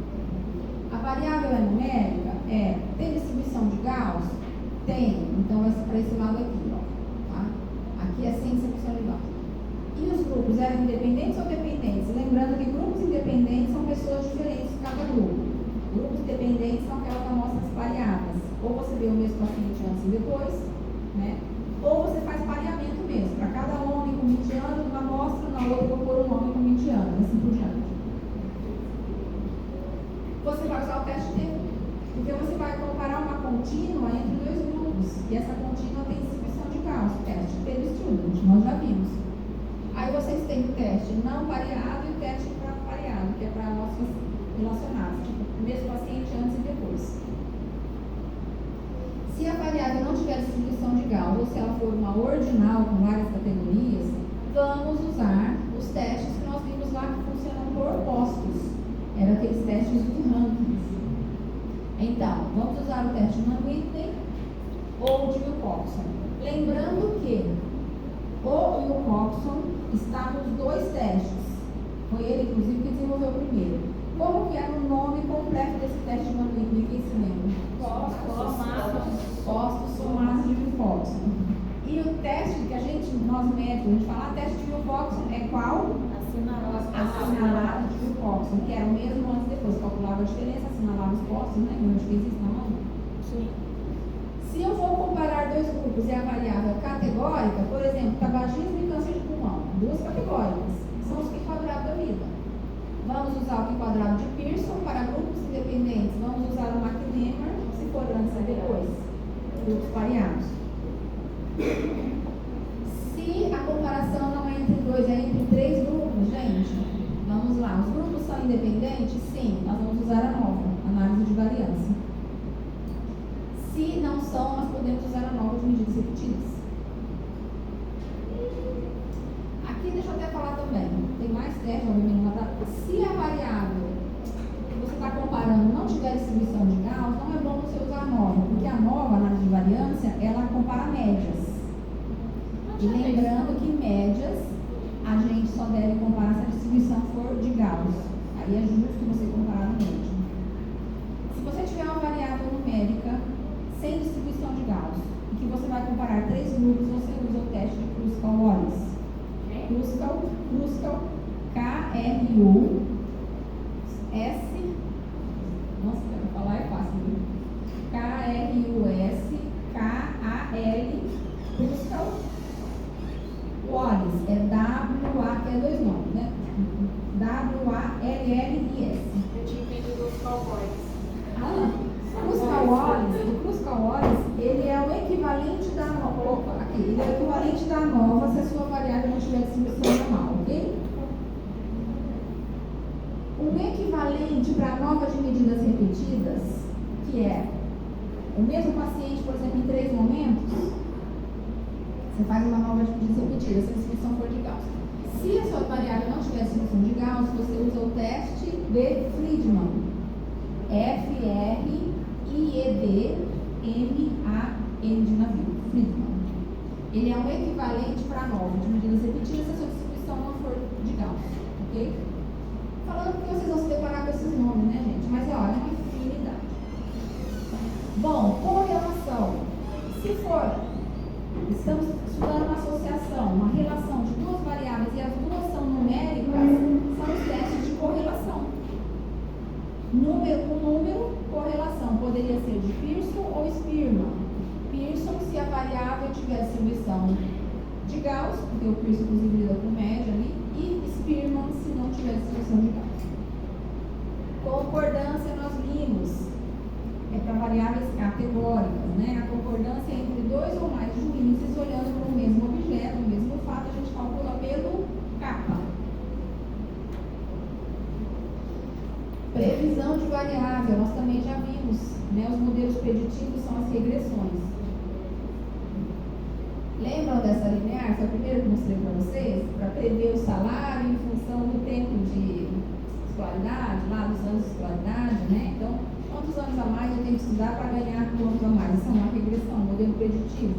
A variável é numérica? É. Tem distribuição de Gauss? Tem. Então vai ser para esse lado aqui, ó. Tá? Aqui é sem distribuição de Gauss. E os grupos eram independentes ou dependentes? Lembrando que grupos independentes são pessoas diferentes de cada grupo. Grupos dependentes são aquelas amostras pareadas. Ou você vê o mesmo paciente antes e depois, né? Ou você faz pareamento mesmo. Para cada homem com 20 anos, numa amostra, na outra eu vou pôr um homem com 20 anos, assim por diante. Você vai usar o teste T, porque você vai comparar uma contínua entre dois grupos. E essa contínua tem distribuição de Gauss, teste T-student, nós já vimos. Aí vocês têm o teste não pareado e o teste pareado, que é para amostras relacionadas, tipo, o mesmo paciente antes e depois. Se a variável não tiver distribuição de Gauss, ou se ela for uma ordinal com várias categorias, vamos usar os testes que nós vimos lá que funcionam por postos. Eram aqueles testes de rankings. Então, vamos usar o teste Van Whitten ou o de Wilcoxon. Lembrando que o Wilcoxon está nos dois testes. Foi ele, inclusive, que desenvolveu o primeiro. Como que era o nome completo desse teste de Van Whitten? Quem se lembra? Postos somados de Wilcoxon. E o teste que nós médicos, a gente fala, teste de Wilcoxon é qual? Assinalado de Wilcoxon, que era o mesmo antes e depois, calculava a diferença, assinalava os postos, né? A gente fez isso na mão. Sim. Se eu vou comparar dois grupos e a variável categórica, por exemplo, tabagismo e câncer de pulmão, duas categóricas, são os Q quadrado da vida. Vamos usar o Q quadrado de Pearson para grupos independentes, vamos usar o McNemar, se for antes e depois, grupos pareados. Se a comparação não é entre dois, é entre três grupos, gente, vamos lá. Os grupos são independentes? Sim, nós vamos usar a nova, análise de variância. Se não são, nós podemos usar a nova de medidas repetidas. Aqui deixa eu até falar também, tem mais testes, obviamente, se a variável que você está comparando não tiver distribuição de Gauss, não é bom você usar a nova, porque a nova, análise de variância, ela compara médias. E lembrando que médias, a gente só deve comparar se a distribuição for de Gauss. Aí é justo você comparar a média. Se você tiver uma variável numérica sem distribuição de Gauss, e que você vai comparar três grupos, você usa o teste de Kruskal-Wallis. Kruskal, K-R-U-S, nossa, para falar é fácil, K-R-U-S-K-A-L, Kruskal. Wallis é W-A, que é dois nomes, né? W-A-L-L-I-S. Eu tinha entendido os cowboys. O Kruskal-Wallis, ele é o equivalente da nova. Aqui, ele é o equivalente da nova se a sua variável não tiver distribuição normal, ok? O equivalente para a nova de medidas repetidas, que é o mesmo paciente, por exemplo, em 3 momentos, você faz uma nova de medidas repetidas, se a distribuição for de Gauss. Se a sua variável não tiver distribuição de Gauss, você usa o teste de Friedman. F-R-I-E-D-M-A-N de navio. Friedman. Ele é um equivalente para a nova de medidas repetidas se a sua distribuição não for de Gauss. Ok? Falando porque vocês vão se deparar com esses nomes, né, gente? Mas é uma infinidade. Bom, correlação. Se for, estamos estudando uma associação, uma relação de duas variáveis e as duas são numéricas, são os testes de correlação. Número com número, correlação. Poderia ser de Pearson ou Spearman. Pearson, se a variável tiver distribuição de Gauss, porque o Pearson inclusive lida com média ali, e Spearman se não tiver distribuição de Gauss. Concordância nós vimos. É para variáveis categóricas, né? A concordância é entre dois ou mais juízes olhando para o mesmo objeto, o mesmo fato, a gente calcula pelo kappa. Previsão de variável, nós também já vimos. modelos preditivos são as regressões. Lembram dessa linear? Foi a primeira que eu mostrei para vocês? Para prever o salário em função do tempo de escolaridade, lá dos anos de escolaridade, né? Então, quantos anos a mais eu tenho que estudar para ganhar quanto a mais? Isso é uma regressão, um modelo preditivo,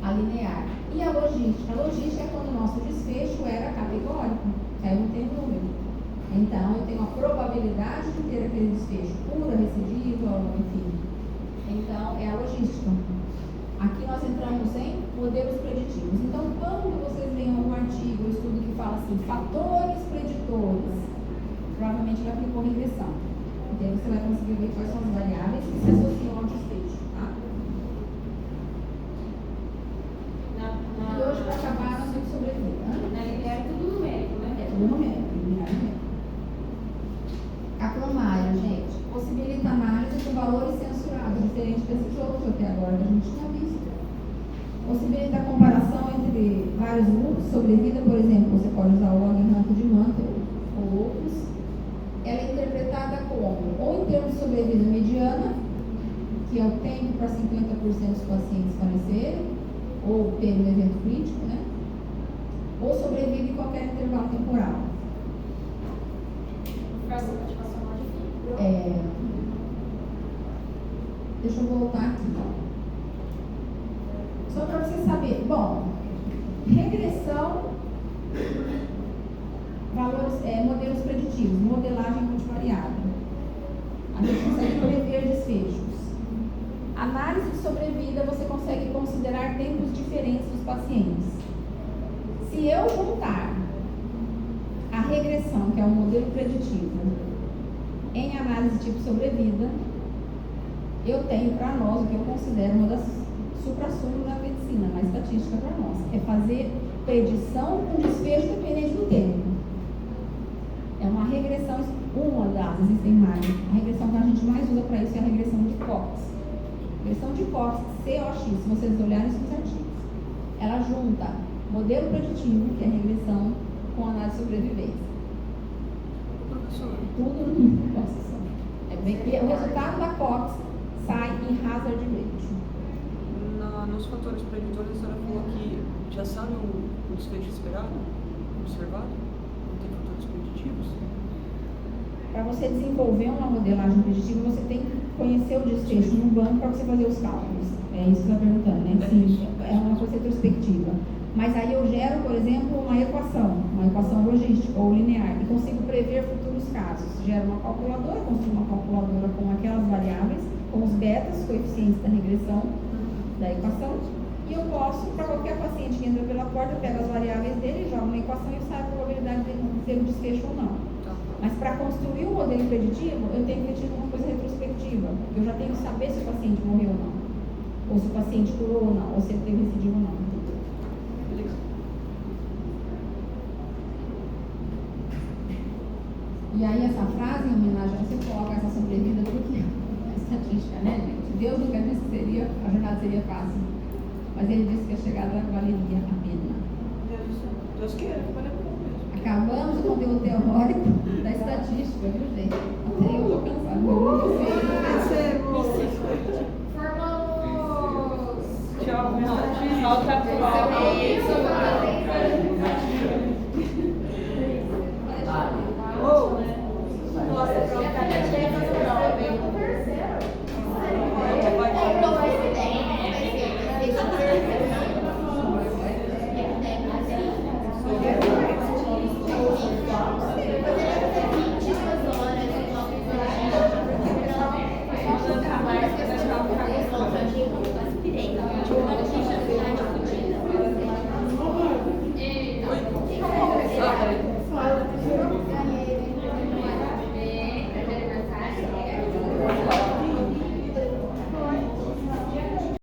a linear. E a logística? A logística é quando o nosso desfecho era categórico, aí eu não tenho número. Então, eu tenho a probabilidade de ter aquele desfecho, pura, recidiva, enfim. Então, é a logística. Aqui nós entramos em modelos preditivos. Então, quando vocês veem algum artigo ou estudo que fala assim, fatores preditores, provavelmente ele aplicou regressão. E aí você vai conseguir ver quais são as variáveis que se associam ao desfecho. Tá? E hoje, para acabar, nós temos sobrevida. Na linear é tudo numérico, né? É tudo numérico, linear numérico. A cromária, gente, possibilita análise com valores censurados, diferente desses outros até agora que a gente tinha visto. Possibilita a comparação entre vários grupos, sobrevida, por exemplo, você pode usar o log rank de Mantel ou outros. Ela é interpretada como, ou em termos de sobrevida mediana, que é o tempo para 50% dos pacientes falecerem, ou pelo evento crítico, né? Ou sobrevida em qualquer intervalo temporal. Deixa eu voltar aqui. Só para você saber. Bom, regressão, modelos preditivos, modelagem multivariada. A gente consegue prever desfechos. Análise de sobrevida, você consegue considerar tempos diferentes dos pacientes. Se eu juntar a regressão, que é um modelo preditivo, em análise tipo sobrevida, eu tenho para nós o que eu considero uma das supra-sumo da medicina, na estatística para nós, é fazer predição com desfecho dependente do tempo. É uma regressão, uma das, existem mais. A regressão que a gente mais usa para isso é a regressão de Cox. Regressão de Cox, COX, se vocês olharem nos artigos. Ela junta modelo preditivo, que é a regressão, com análise de sobrevivência. Professor, Tudo no mesmo processo. O resultado da Cox sai em hazard ratio. nos fatores preditores, a senhora falou que já sabe o desfecho esperado, observado? Não tem fatores preditivos? Para você desenvolver uma modelagem preditiva, você tem que conhecer o desfecho no banco para você fazer os cálculos. É isso que você está perguntando, né? Sim, é uma coisa retrospectiva. Mas aí eu gero, por exemplo, uma equação logística ou linear, e consigo prever futuros casos. Gero uma calculadora, construo uma calculadora com aquelas variáveis, com os betas, coeficientes da regressão da equação, e eu posso, para qualquer paciente que entra pela porta, eu pego as variáveis dele, jogo na equação e sai a probabilidade dele ter um desfecho ou não. Mas para construir um modelo preditivo, eu tenho que ter uma coisa retrospectiva. Eu já tenho que saber se o paciente morreu ou não, ou se o paciente curou ou não, ou se ele teve recidivo ou não. E aí essa frase, em homenagem a você, coloca essa sobrevida porque é estatística, né, gente? Deus nunca disse que a jornada seria fácil. Mas ele disse que a chegada valeria a pena. Deus queira, que vale a pena mesmo. Acabamos o conteúdo teórico da estatística, viu, gente? Até eu estou cansado. Formamos! Tchau, Falta